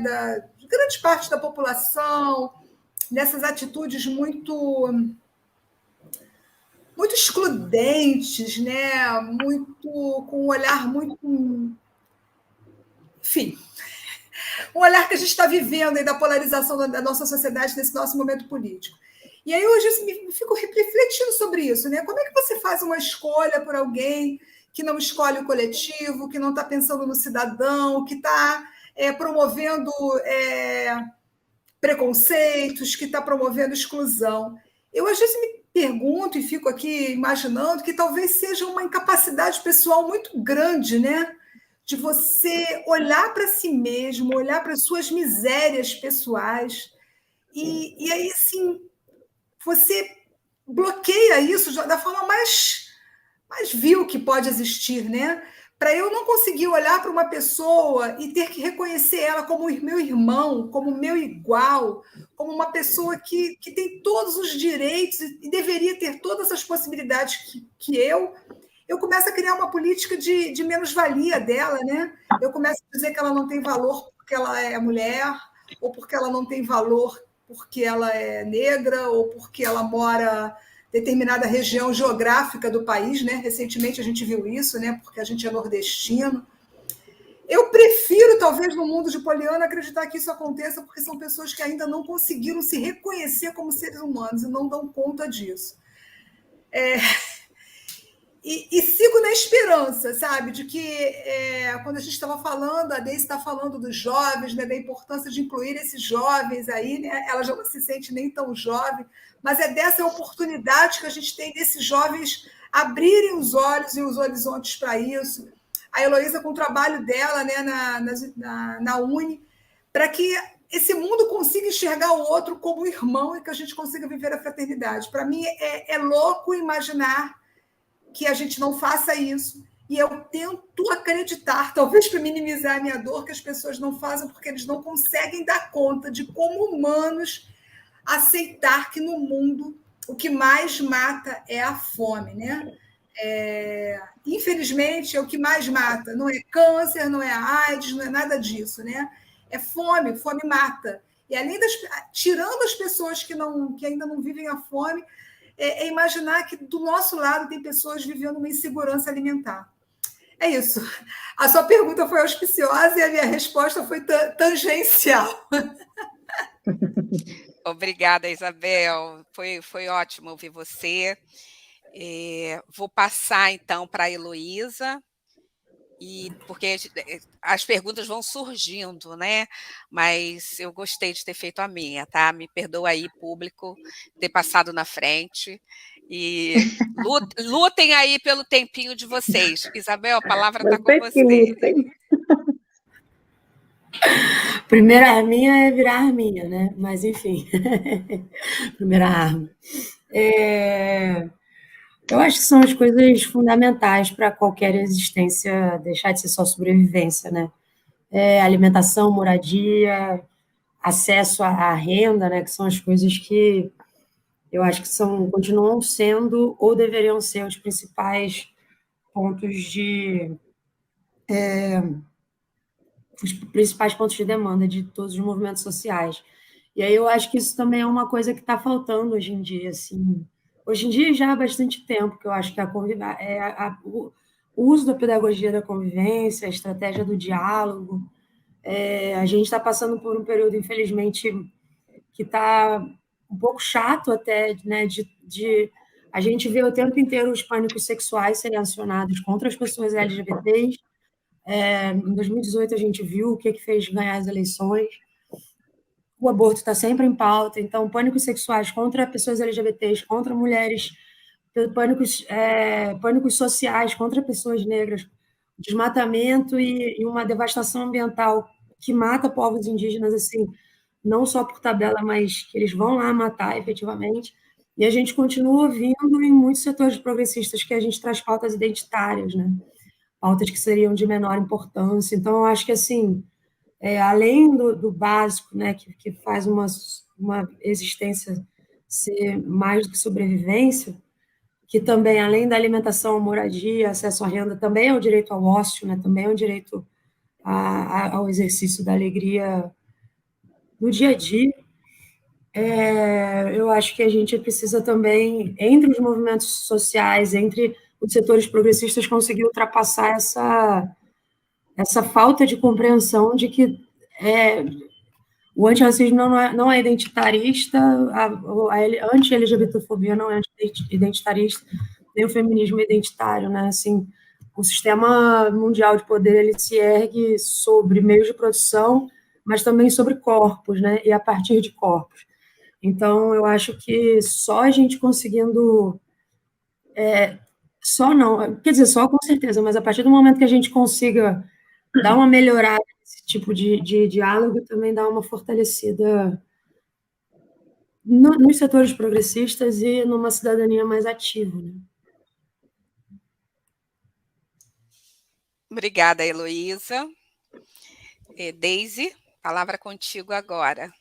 Speaker 2: De grande parte da população, nessas atitudes muito excludentes, né? Com um olhar muito... Enfim, um olhar que a gente está vivendo aí da polarização da nossa sociedade nesse nosso momento político. E aí hoje eu fico refletindo sobre isso, né? Como é que você faz uma escolha por alguém que não escolhe o coletivo, que não está pensando no cidadão, que está promovendo preconceitos, que está promovendo exclusão? Eu às vezes me pergunto e fico aqui imaginando que talvez seja uma incapacidade pessoal muito grande, né? De você olhar para si mesmo, olhar para as suas misérias pessoais, e aí, assim, você bloqueia isso da forma mais vil que pode existir, né? Para eu não conseguir olhar para uma pessoa e ter que reconhecer ela como meu irmão, como meu igual, como uma pessoa que tem todos os direitos e deveria ter todas as possibilidades que eu começo a criar uma política de menos-valia dela, né? Eu começo a dizer que ela não tem valor porque ela é mulher, ou porque ela não tem valor porque ela é negra, ou porque ela mora em determinada região geográfica do país, né? Recentemente a gente viu isso, né? Porque a gente é nordestino. Eu prefiro, talvez, no mundo de Poliana, acreditar que isso aconteça, porque são pessoas que ainda não conseguiram se reconhecer como seres humanos e não dão conta disso. E sigo na esperança, sabe, de que quando a gente estava falando, a Deise está falando dos jovens, né, da importância de incluir esses jovens aí, né, ela já não se sente nem tão jovem, mas é dessa oportunidade que a gente tem desses jovens abrirem os olhos e os horizontes para isso. A Heloísa, com o trabalho dela, né, na Uni, para que esse mundo consiga enxergar o outro como irmão e que a gente consiga viver a fraternidade. Para mim, é louco imaginar que a gente não faça isso. E eu tento acreditar, talvez para minimizar a minha dor, que as pessoas não fazem porque eles não conseguem dar conta de, como humanos, aceitar que no mundo o que mais mata é a fome, né? Infelizmente, é o que mais mata. Não é câncer, não é AIDS, não é nada disso, né? É fome, fome mata. E além tirando as pessoas que ainda não vivem a fome, é imaginar que do nosso lado tem pessoas vivendo uma insegurança alimentar. É isso. A sua pergunta foi auspiciosa e a minha resposta foi tangencial.
Speaker 1: Obrigada, Isabel. Foi ótimo ouvir você. Vou passar, então, para a Heloísa, porque as perguntas vão surgindo, né? Mas eu gostei de ter feito a minha, tá? Me perdoa aí, público, ter passado na frente. E lutem aí pelo tempinho de vocês. Isabel, a palavra está com
Speaker 4: Vocês que
Speaker 1: você.
Speaker 4: lutem.
Speaker 3: Primeira arminha é virar arminha, né? Mas, enfim. Primeira arma. Eu acho que são as coisas fundamentais para qualquer existência deixar de ser só sobrevivência, né? Alimentação, moradia, acesso à renda, né? Que são as coisas que eu acho que continuam sendo ou deveriam ser os principais pontos de demanda de todos os movimentos sociais. E aí eu acho que isso também é uma coisa que está faltando hoje em dia, assim. Hoje em dia já há bastante tempo que eu acho que o uso da pedagogia da convivência, a estratégia do diálogo, a gente está passando por um período, infelizmente, que está um pouco chato até, né, de a gente vê o tempo inteiro os pânicos sexuais serem acionados contra as pessoas LGBTs. Em 2018 a gente viu o que fez ganhar as eleições. O aborto está sempre em pauta, então pânicos sexuais contra pessoas LGBTs, contra mulheres, pânicos sociais contra pessoas negras, desmatamento e uma devastação ambiental que mata povos indígenas, assim, não só por tabela, mas que eles vão lá matar efetivamente. E a gente continua ouvindo em muitos setores progressistas que a gente traz pautas identitárias, né? Pautas que seriam de menor importância. Então, eu acho que, assim, além do básico, né, que faz uma existência ser mais do que sobrevivência, que também, além da alimentação, moradia, acesso à renda, também é o direito ao ócio, né, também é o direito ao exercício da alegria no dia a dia. Eu acho que a gente precisa também, entre os movimentos sociais, entre os setores progressistas, conseguir ultrapassar essa falta de compreensão de que o antirracismo não é identitarista, a anti-LGBTfobia não é identitarista, nem o feminismo é identitário, né? Assim, o sistema mundial de poder ele se ergue sobre meios de produção, mas também sobre corpos, né? E a partir de corpos. Então, eu acho que só a gente conseguindo só não, quer dizer, só com certeza, mas a partir do momento que a gente consiga dar uma melhorada nesse tipo de diálogo, também dá uma fortalecida nos setores progressistas e numa cidadania mais ativa, né?
Speaker 1: Obrigada, Heloísa. Deise, palavra contigo agora.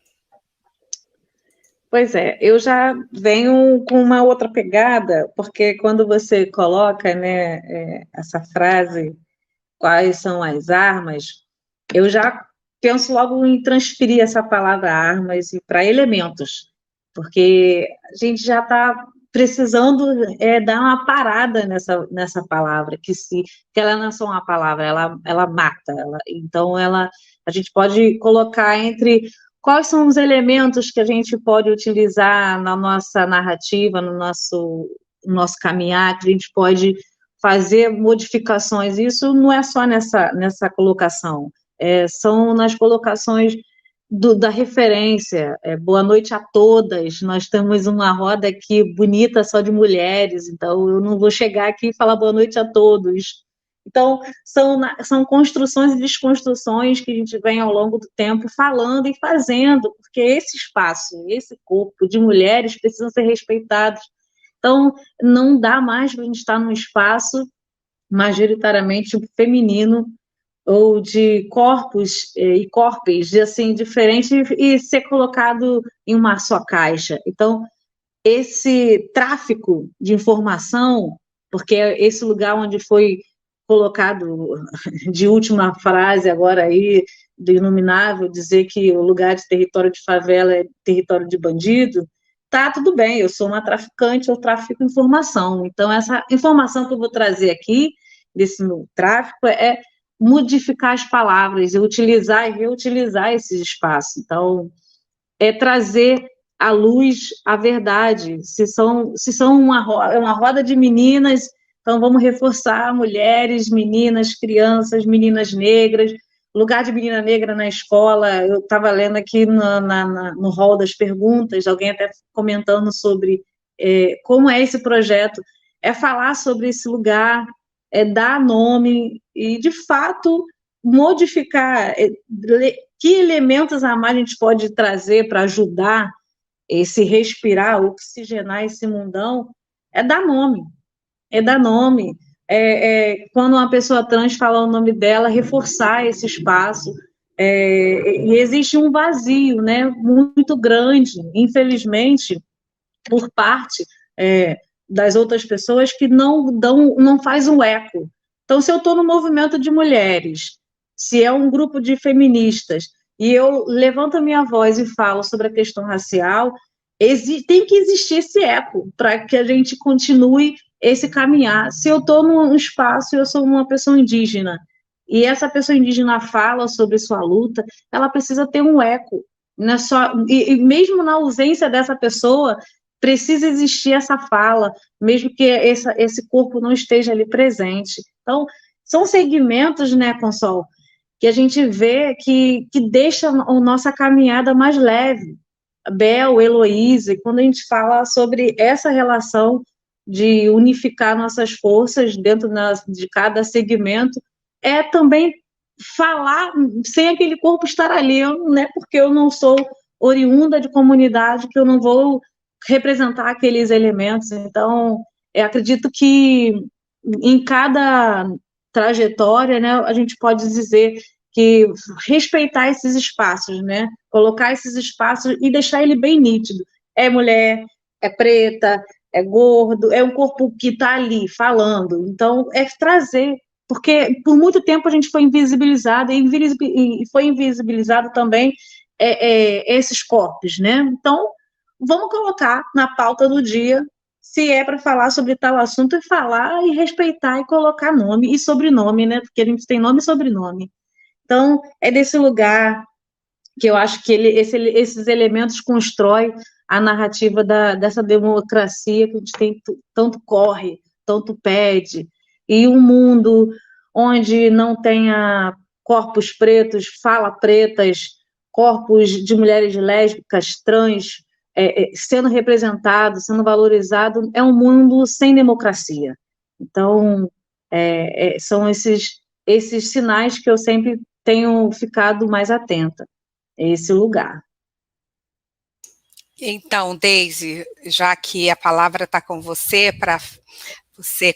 Speaker 4: Pois é, eu já venho com uma outra pegada, porque quando você coloca, né, essa frase, quais são as armas, eu já penso logo em transferir essa palavra armas para elementos, porque a gente já está precisando dar uma parada nessa palavra, que ela não é só uma palavra, ela mata, então a gente pode colocar entre quais são os elementos que a gente pode utilizar na nossa narrativa, no nosso caminhar, que a gente pode fazer modificações. Isso não é só nessa colocação, são nas colocações da referência. Boa noite a todas. Nós temos uma roda aqui bonita só de mulheres, então eu não vou chegar aqui e falar boa noite a todos. Então, são construções e desconstruções que a gente vem ao longo do tempo falando e fazendo, porque esse espaço, esse corpo de mulheres precisam ser respeitados. Então, não dá mais para a gente estar num espaço majoritariamente feminino ou de corpos e corpos assim, diferentes e ser colocado em uma só caixa. Então, esse tráfico de informação, porque é esse lugar onde foi colocado de última frase agora aí, do Inominável, dizer que o lugar de território de favela é território de bandido, tá, tudo bem, eu sou uma traficante, eu trafico informação. Então, essa informação que eu vou trazer aqui, desse meu tráfico, é modificar as palavras, utilizar e reutilizar esses espaços. Então, é trazer à luz a verdade. Se são uma roda de meninas, então vamos reforçar mulheres, meninas, crianças, meninas negras, lugar de menina negra na escola. Eu estava lendo aqui no hall das perguntas, alguém até comentando sobre como é esse projeto, é falar sobre esse lugar, é dar nome e, de fato, modificar, que elementos a mais a gente pode trazer para ajudar esse respirar, oxigenar esse mundão, é dar nome, é dar nome. Quando uma pessoa trans fala o nome dela, reforçar esse espaço. E existe um vazio, né, muito grande, infelizmente, por parte das outras pessoas que não faz um eco. Então, se eu estou no movimento de mulheres, se é um grupo de feministas, e eu levanto a minha voz e falo sobre a questão racial, tem que existir esse eco para que a gente continue esse caminhar. Se eu estou num espaço, eu sou uma pessoa indígena, e essa pessoa indígena fala sobre sua luta, ela precisa ter um eco. Não é só, e mesmo na ausência dessa pessoa, precisa existir essa fala, mesmo que esse corpo não esteja ali presente. Então, são segmentos, né, Consol, que a gente vê que deixa a nossa caminhada mais leve. Bel, Heloísa, quando a gente fala sobre essa relação de unificar nossas forças dentro de cada segmento, é também falar sem aquele corpo estar ali. Não é porque eu não sou oriunda de comunidade que eu não vou representar aqueles elementos. Então, eu acredito que em cada trajetória, né, a gente pode dizer que respeitar esses espaços, né, colocar esses espaços e deixar ele bem nítido. É mulher, é preta, é gordo, é um corpo que está ali falando. Então, é trazer, porque por muito tempo a gente foi invisibilizado e foi invisibilizado também esses corpos, né? Então, vamos colocar na pauta do dia, se é para falar sobre tal assunto, e falar e respeitar e colocar nome e sobrenome, né? Porque a gente tem nome e sobrenome. Então, é desse lugar que eu acho que esses elementos constroem a narrativa dessa democracia que a gente tem, tanto corre, tanto pede, e um mundo onde não tenha corpos pretos, fala pretas, corpos de mulheres lésbicas, trans, sendo representado, sendo valorizado, é um mundo sem democracia. Então, são esses sinais que eu sempre tenho ficado mais atenta, a esse lugar.
Speaker 1: Então, Deise, já que a palavra está com você, para você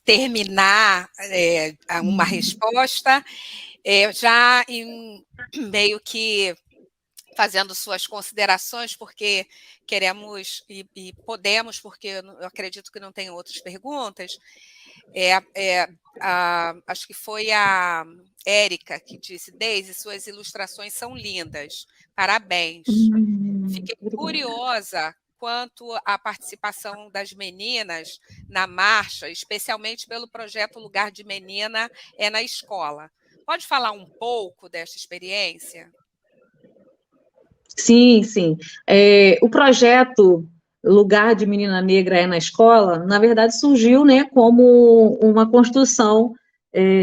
Speaker 1: terminar uma resposta, já meio que fazendo suas considerações, porque queremos e podemos, porque eu acredito que não tem outras perguntas. Acho que foi a Érica que disse: Deise, suas ilustrações são lindas, parabéns. Fiquei curiosa quanto à participação das meninas na marcha, especialmente pelo projeto Lugar de Menina é na Escola. Pode falar um pouco desta experiência?
Speaker 4: Sim, sim. O projeto Lugar de Menina Negra é na Escola, na verdade, surgiu, né, como uma construção,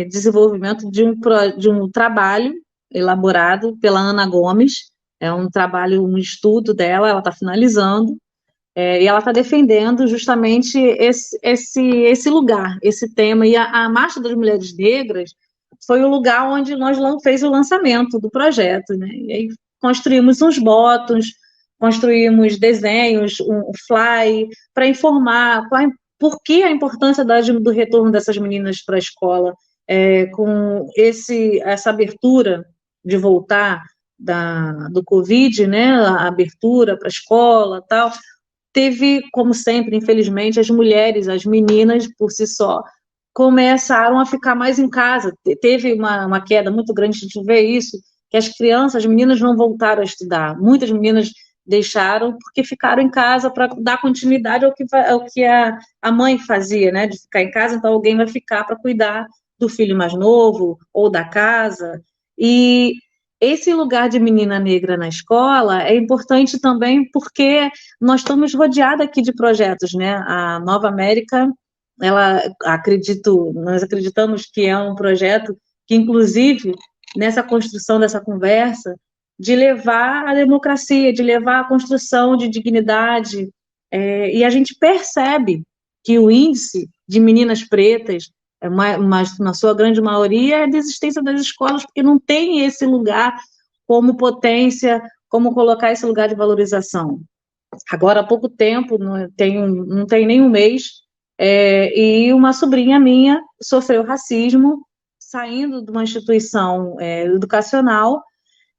Speaker 4: desenvolvimento de um trabalho elaborado pela Ana Gomes. É um trabalho, um estudo dela, ela está finalizando, e ela está defendendo justamente esse lugar, esse tema. E a Marcha das Mulheres Negras foi o lugar onde nós fez o lançamento do projeto, né? E aí construímos uns botões, construímos desenhos, um fly, para informar por que a importância do retorno dessas meninas para a escola, com essa abertura de voltar do Covid, né, a abertura para a escola, tal. Teve, como sempre, infelizmente, as mulheres, as meninas, por si só, começaram a ficar mais em casa. Teve uma queda muito grande, a gente vê isso, que as crianças, as meninas não voltaram a estudar. Muitas meninas deixaram porque ficaram em casa para dar continuidade ao que a mãe fazia, né, de ficar em casa, então alguém vai ficar para cuidar do filho mais novo ou da casa. E esse lugar de menina negra na escola é importante também porque nós estamos rodeados aqui de projetos, né? A Nova América, nós acreditamos que é um projeto que, inclusive, nessa construção dessa conversa, de levar a democracia, de levar a construção de dignidade, e a gente percebe que o índice de meninas pretas, mas na sua grande maioria, é a desistência das escolas, porque não tem esse lugar como potência, como colocar esse lugar de valorização. Agora, há pouco tempo, não tem nem um mês, e uma sobrinha minha sofreu racismo saindo de uma instituição educacional,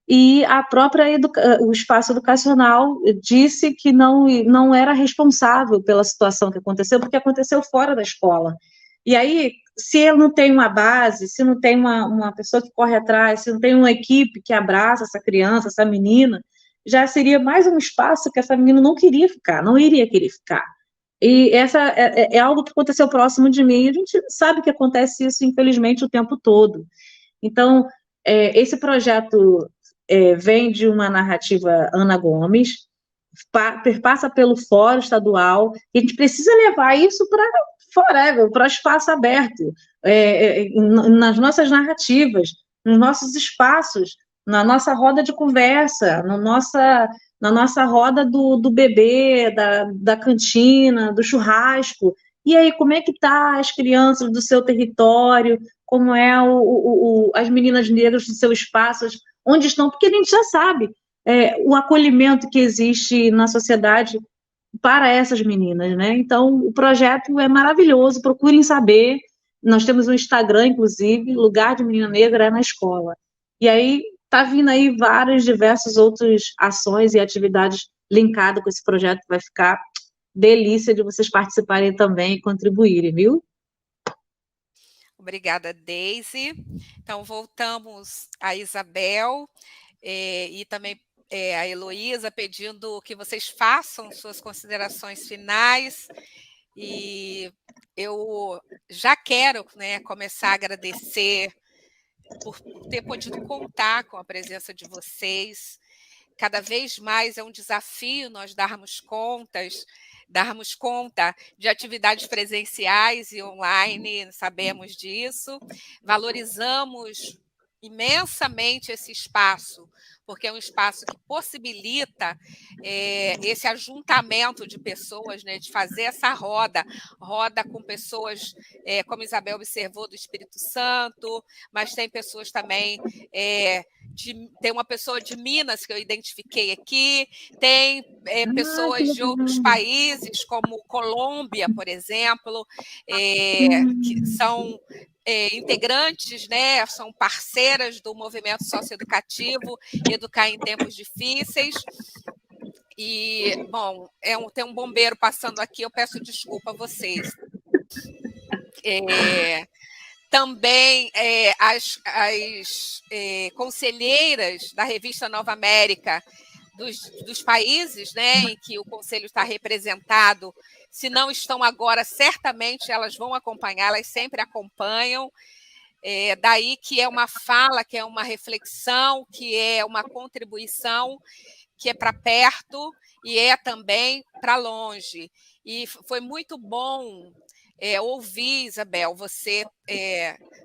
Speaker 4: e a própria o espaço educacional disse que não era responsável pela situação que aconteceu, porque aconteceu fora da escola. E aí, se ele não tem uma base, se não tem uma pessoa que corre atrás, se não tem uma equipe que abraça essa criança, essa menina, já seria mais um espaço que essa menina não queria ficar, não iria querer ficar. E essa é algo que aconteceu próximo de mim, e a gente sabe que acontece isso, infelizmente, o tempo todo. Então, esse projeto vem de uma narrativa Ana Gomes, perpassa pelo Fórum Estadual, e a gente precisa levar isso para forever, para o espaço aberto, nas nossas narrativas, nos nossos espaços, na nossa roda de conversa, na nossa roda do bebê, da cantina, do churrasco. E aí, como é que tá as crianças do seu território? Como é as meninas negras do seu espaço? Onde estão? Porque a gente já sabe o acolhimento que existe na sociedade para essas meninas, né? Então, o projeto é maravilhoso, procurem saber. Nós temos um Instagram, inclusive, Lugar de Menina Negra é na Escola. E aí, tá vindo aí várias, diversas outras ações e atividades linkadas com esse projeto, vai ficar delícia de vocês participarem também e contribuírem, viu?
Speaker 1: Obrigada, Deise. Então, voltamos a Isabel e também a Heloísa, pedindo que vocês façam suas considerações finais. E eu já quero, né, começar a agradecer por ter podido contar com a presença de vocês. Cada vez mais é um desafio nós darmos conta de atividades presenciais e online, sabemos disso. Valorizamos imensamente esse espaço, porque é um espaço que possibilita esse ajuntamento de pessoas, né, de fazer essa roda com pessoas, como Isabel observou, do Espírito Santo, mas tem pessoas também, tem uma pessoa de Minas que eu identifiquei aqui, tem pessoas de outros países, como Colômbia, por exemplo, que são integrantes, né, são parceiras do movimento socioeducativo Educar em Tempos Difíceis. E, bom, tem um bombeiro passando aqui, eu peço desculpa a vocês. Também as conselheiras da revista Nova América, dos países, né, em que o Conselho está representado, se não estão agora, certamente elas vão acompanhar, elas sempre acompanham. Daí que é uma fala, que é uma reflexão, que é uma contribuição, que é para perto e é também para longe. E foi muito bom ouvir, Isabel, você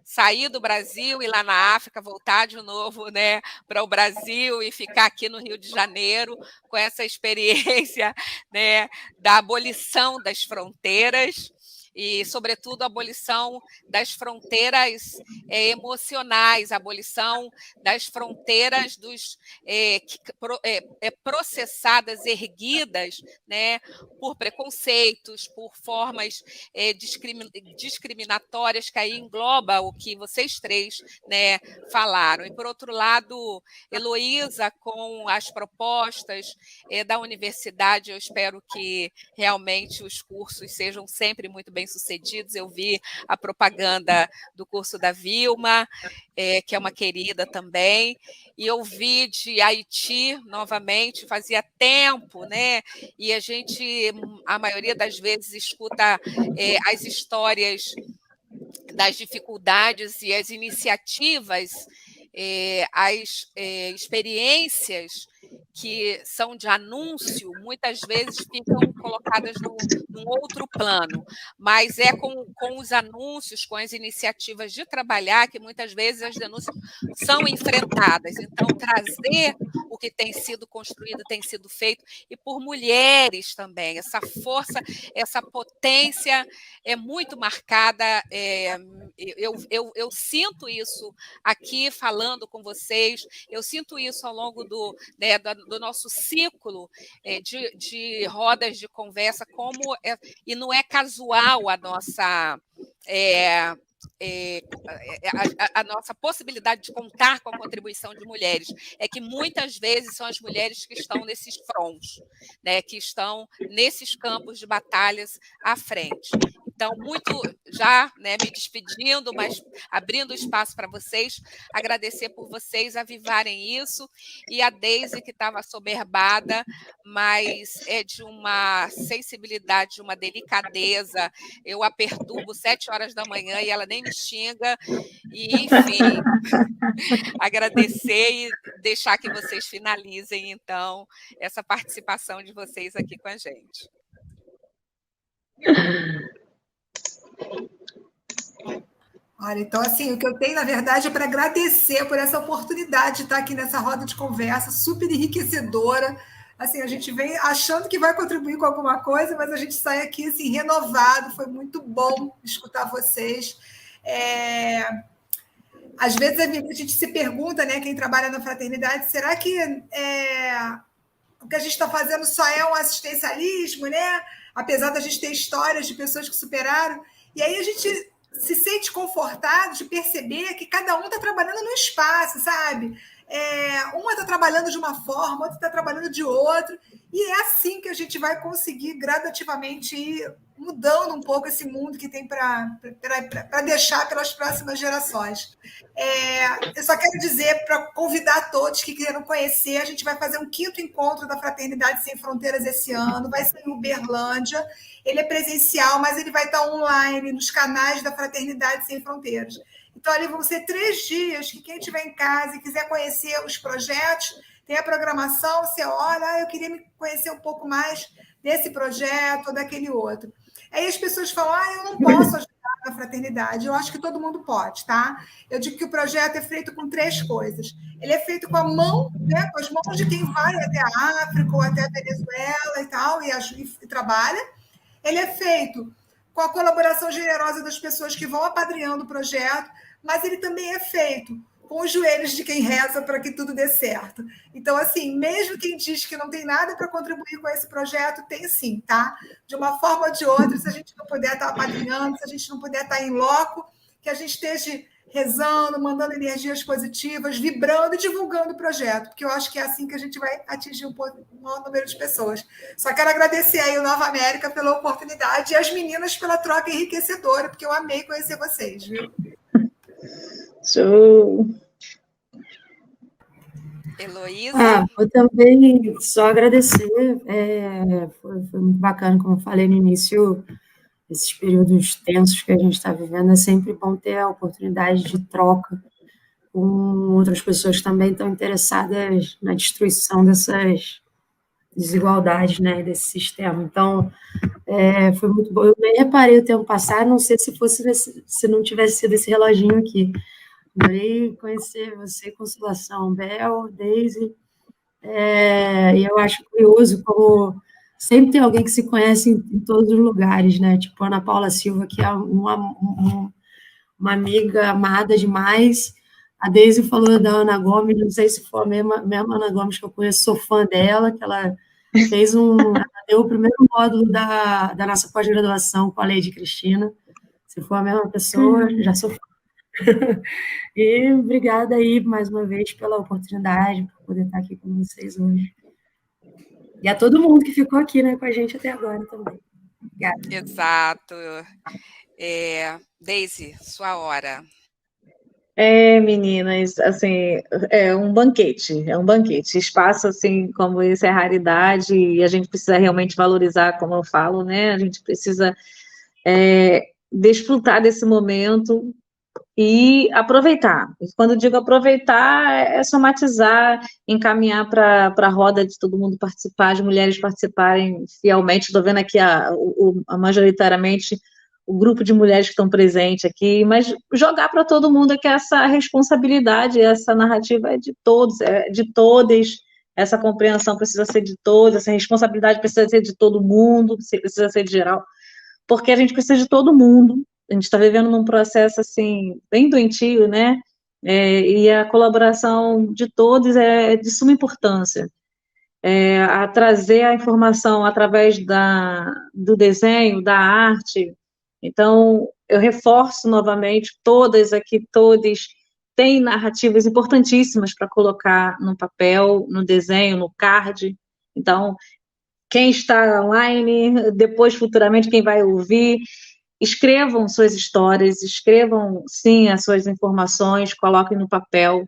Speaker 1: sair do Brasil, ir lá na África, voltar de novo, né, para o Brasil e ficar aqui no Rio de Janeiro com essa experiência, né, da abolição das fronteiras e, sobretudo, a abolição das fronteiras emocionais, a abolição das fronteiras processadas, erguidas, né, por preconceitos, por formas discriminatórias, que aí engloba o que vocês três, né, falaram. E, por outro lado, Heloísa, com as propostas da universidade, eu espero que realmente os cursos sejam sempre muito bem-sucedidos. Eu vi a propaganda do curso da Vilma, que é uma querida também, e eu vi de Haiti novamente, fazia tempo, né? E a maioria das vezes, escuta as histórias das dificuldades e as iniciativas, as experiências que são de anúncio, muitas vezes ficam colocadas num outro plano, mas é com os anúncios, com as iniciativas de trabalhar, que muitas vezes as denúncias são enfrentadas. Então, trazer o que tem sido construído, tem sido feito, e por mulheres também. Essa força, essa potência é muito marcada. Eu sinto isso aqui falando com vocês, eu sinto isso ao longo do nosso ciclo de rodas de conversa, e não é casual a nossa a nossa possibilidade de contar com a contribuição de mulheres, é que muitas vezes são as mulheres que estão nesses fronts, né, que estão nesses campos de batalhas à frente. Então, muito já, né, me despedindo, mas abrindo espaço para vocês, agradecer por vocês avivarem isso, e a Deise, que estava assoberbada, mas é de uma sensibilidade, de uma delicadeza. Eu a perturbo 7 horas da manhã e ela nem me xinga, e, enfim, agradecer e deixar que vocês finalizem, então, essa participação de vocês aqui com a gente.
Speaker 2: Olha, então, assim, o que eu tenho, na verdade, é para agradecer por essa oportunidade de estar aqui nessa roda de conversa super enriquecedora. Assim, a gente vem achando que vai contribuir com alguma coisa, mas a gente sai aqui, assim, renovado. Foi muito bom escutar vocês. Às vezes a gente se pergunta, né, quem trabalha na fraternidade, será que o que a gente está fazendo só é um assistencialismo, né? Apesar da gente ter histórias de pessoas que superaram. E aí a gente se sente confortado de perceber que cada um está trabalhando no espaço, sabe? Uma está trabalhando de uma forma, outra está trabalhando de outra, e é assim que a gente vai conseguir gradativamente ir mudando um pouco esse mundo que tem para deixar pelas próximas gerações. Eu só quero dizer, para convidar todos que queiram conhecer, a gente vai fazer um 5º encontro da Fraternidade Sem Fronteiras esse ano, vai ser em Uberlândia. Ele é presencial, mas ele vai estar online nos canais da Fraternidade Sem Fronteiras. Então, ali vão ser 3 dias que quem estiver em casa e quiser conhecer os projetos, tem a programação, você olha, eu queria me conhecer um pouco mais desse projeto ou daquele outro. Aí as pessoas falam, eu não posso ajudar na fraternidade. Eu acho que todo mundo pode, tá? Eu digo que o projeto é feito com 3 coisas. Ele é feito com a mão, né, com as mãos de quem vai até a África ou até a Venezuela e tal, e trabalha. Ele é feito com a colaboração generosa das pessoas que vão apadrinhando o projeto, mas ele também é feito com os joelhos de quem reza para que tudo dê certo. Então, assim, mesmo quem diz que não tem nada para contribuir com esse projeto, tem sim, tá? De uma forma ou de outra, se a gente não puder estar apadrinhando, se a gente não puder estar em loco, que a gente esteja rezando, mandando energias positivas, vibrando e divulgando o projeto, porque eu acho que é assim que a gente vai atingir um maior número de pessoas. Só quero agradecer aí o Nova América pela oportunidade e as meninas pela troca enriquecedora, porque eu amei conhecer vocês, viu?
Speaker 4: Show!
Speaker 1: Heloísa?
Speaker 3: Eu também só agradecer, foi muito bacana, como eu falei no início, esses períodos tensos que a gente está vivendo, é sempre bom ter a oportunidade de troca com outras pessoas que também estão interessadas na destruição dessas desigualdades, né, desse sistema. Então, foi muito bom. Eu nem reparei o tempo passar, não sei se não tivesse sido esse reloginho aqui. Adorei conhecer você, Consolação, Bel, Deise, e eu acho curioso como sempre tem alguém que se conhece em todos os lugares, né? Tipo a Ana Paula Silva, que é uma amiga amada demais. A Deise falou da Ana Gomes, não sei se foi a mesma Ana Gomes que eu conheço, sou fã dela, que ela ela deu o primeiro módulo da nossa pós-graduação com a Lady Cristina. Se for a mesma pessoa, já sou fã. E obrigada aí mais uma vez pela oportunidade, por poder estar aqui com vocês hoje. E a todo mundo que ficou aqui, né, com a gente até agora também. Obrigada.
Speaker 1: Exato. Deise, sua hora.
Speaker 4: Meninas, assim, é um banquete. Espaço, assim, como esse é raridade e a gente precisa realmente valorizar, como eu falo, né, a gente precisa desfrutar desse momento e aproveitar. E quando digo aproveitar, é somatizar, encaminhar para a roda de todo mundo participar, as mulheres participarem fielmente. Estou vendo aqui majoritariamente o grupo de mulheres que estão presentes aqui, mas jogar para todo mundo que essa responsabilidade, essa narrativa é de todos, é de todas, essa compreensão precisa ser de todos, essa responsabilidade precisa ser de todo mundo, precisa ser de geral, porque a gente precisa de todo mundo. A gente está vivendo num processo, assim, bem doentio, né? E a colaboração de todos é de suma importância. A trazer a informação através do desenho, da arte. Então, eu reforço novamente, todas aqui, todos têm narrativas importantíssimas para colocar no papel, no desenho, no card. Então, quem está online, depois, futuramente, quem vai ouvir, escrevam suas histórias, escrevam, sim, as suas informações, coloquem no papel.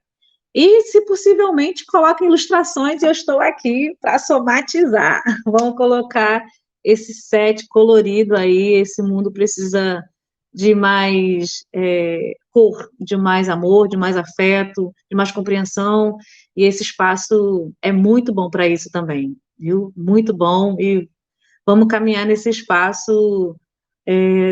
Speaker 4: E, se possivelmente, coloquem ilustrações, e eu estou aqui para somatizar. Vamos colocar esse set colorido aí, esse mundo precisa de mais cor, de mais amor, de mais afeto, de mais compreensão, e esse espaço é muito bom para isso também, viu? Muito bom, e vamos caminhar nesse espaço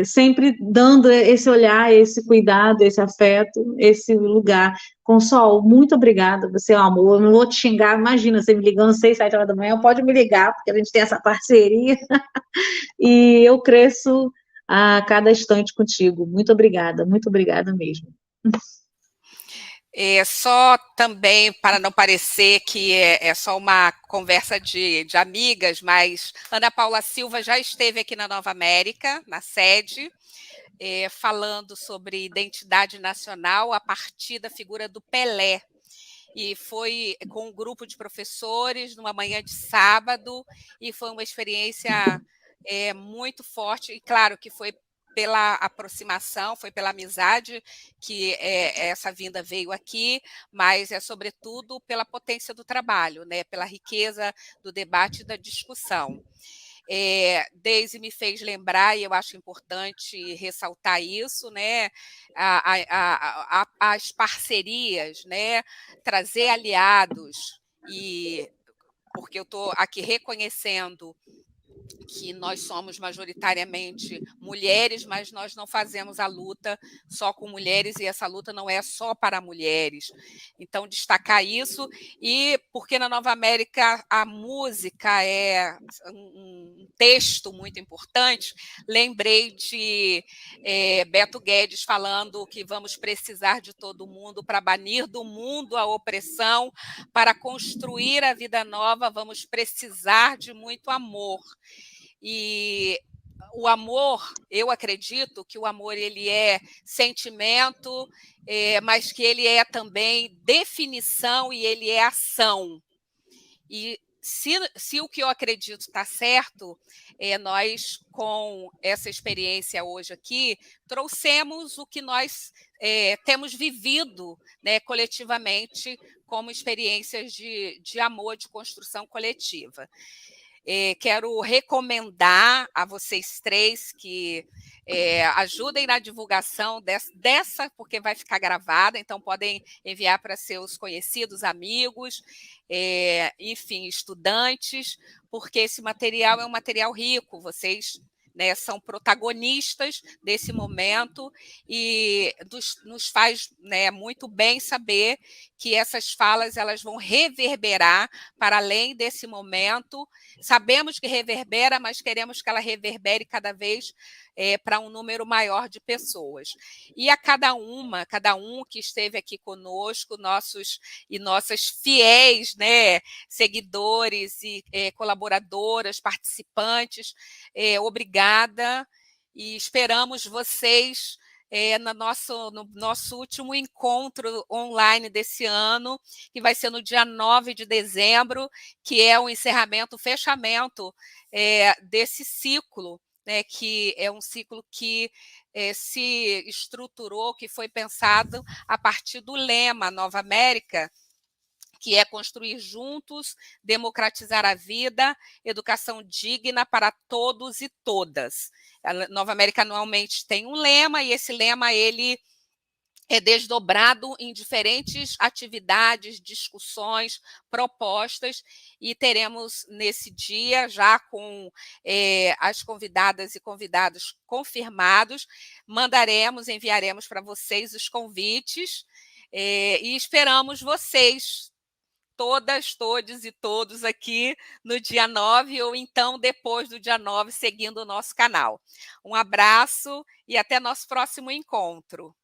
Speaker 4: sempre dando esse olhar, esse cuidado, esse afeto, esse lugar. Consol, muito obrigada, você é um amor, eu não vou te xingar, imagina, você me ligando às 6, 7 horas da manhã, pode me ligar, porque a gente tem essa parceria, e eu cresço a cada instante contigo. Muito obrigada mesmo.
Speaker 1: Só também, para não parecer que é só uma conversa de amigas, mas Ana Paula Silva já esteve aqui na Nova América, na sede, falando sobre identidade nacional a partir da figura do Pelé. E foi com um grupo de professores, numa manhã de sábado, e foi uma experiência muito forte, e claro que foi pela aproximação, foi pela amizade que essa vinda veio aqui, mas é sobretudo pela potência do trabalho, né? Pela riqueza do debate e da discussão. Deise me fez lembrar, e eu acho importante ressaltar isso, né? As parcerias, né? Trazer aliados, e porque eu estou aqui reconhecendo que nós somos majoritariamente mulheres, mas nós não fazemos a luta só com mulheres, e essa luta não é só para mulheres. Então, destacar isso, e porque na Nova América a música é um texto muito importante, lembrei de Beto Guedes falando que vamos precisar de todo mundo para banir do mundo a opressão, para construir a vida nova, vamos precisar de muito amor. E o amor, eu acredito que o amor ele é sentimento, mas que ele é também definição e ele é ação. E se o que eu acredito está certo, nós, com essa experiência hoje aqui, trouxemos o que nós temos vivido, né, coletivamente, como experiências de amor, de construção coletiva. Quero recomendar a vocês três que ajudem na divulgação dessa, porque vai ficar gravada, então podem enviar para seus conhecidos, amigos, enfim, estudantes, porque esse material é um material rico, vocês, né, são protagonistas desse momento, e nos faz, né, muito bem saber que essas falas elas vão reverberar para além desse momento. Sabemos que reverbera, mas queremos que ela reverbere cada vez para um número maior de pessoas. E a cada um que esteve aqui conosco, nossos e nossas fiéis, né, seguidores e colaboradoras, participantes, obrigada, e esperamos vocês no nosso último encontro online desse ano, que vai ser no dia 9 de dezembro, que é o encerramento, o fechamento desse ciclo, né, que é um ciclo que se estruturou, que foi pensado a partir do lema Nova América, que é construir juntos, democratizar a vida, educação digna para todos e todas. A Nova América anualmente tem um lema, e esse lema ele é desdobrado em diferentes atividades, discussões, propostas, e teremos nesse dia, já com as convidadas e convidados confirmados, enviaremos para vocês os convites, e esperamos vocês todas, todos e todos aqui no dia 9, ou então depois do dia 9, seguindo o nosso canal. Um abraço e até nosso próximo encontro.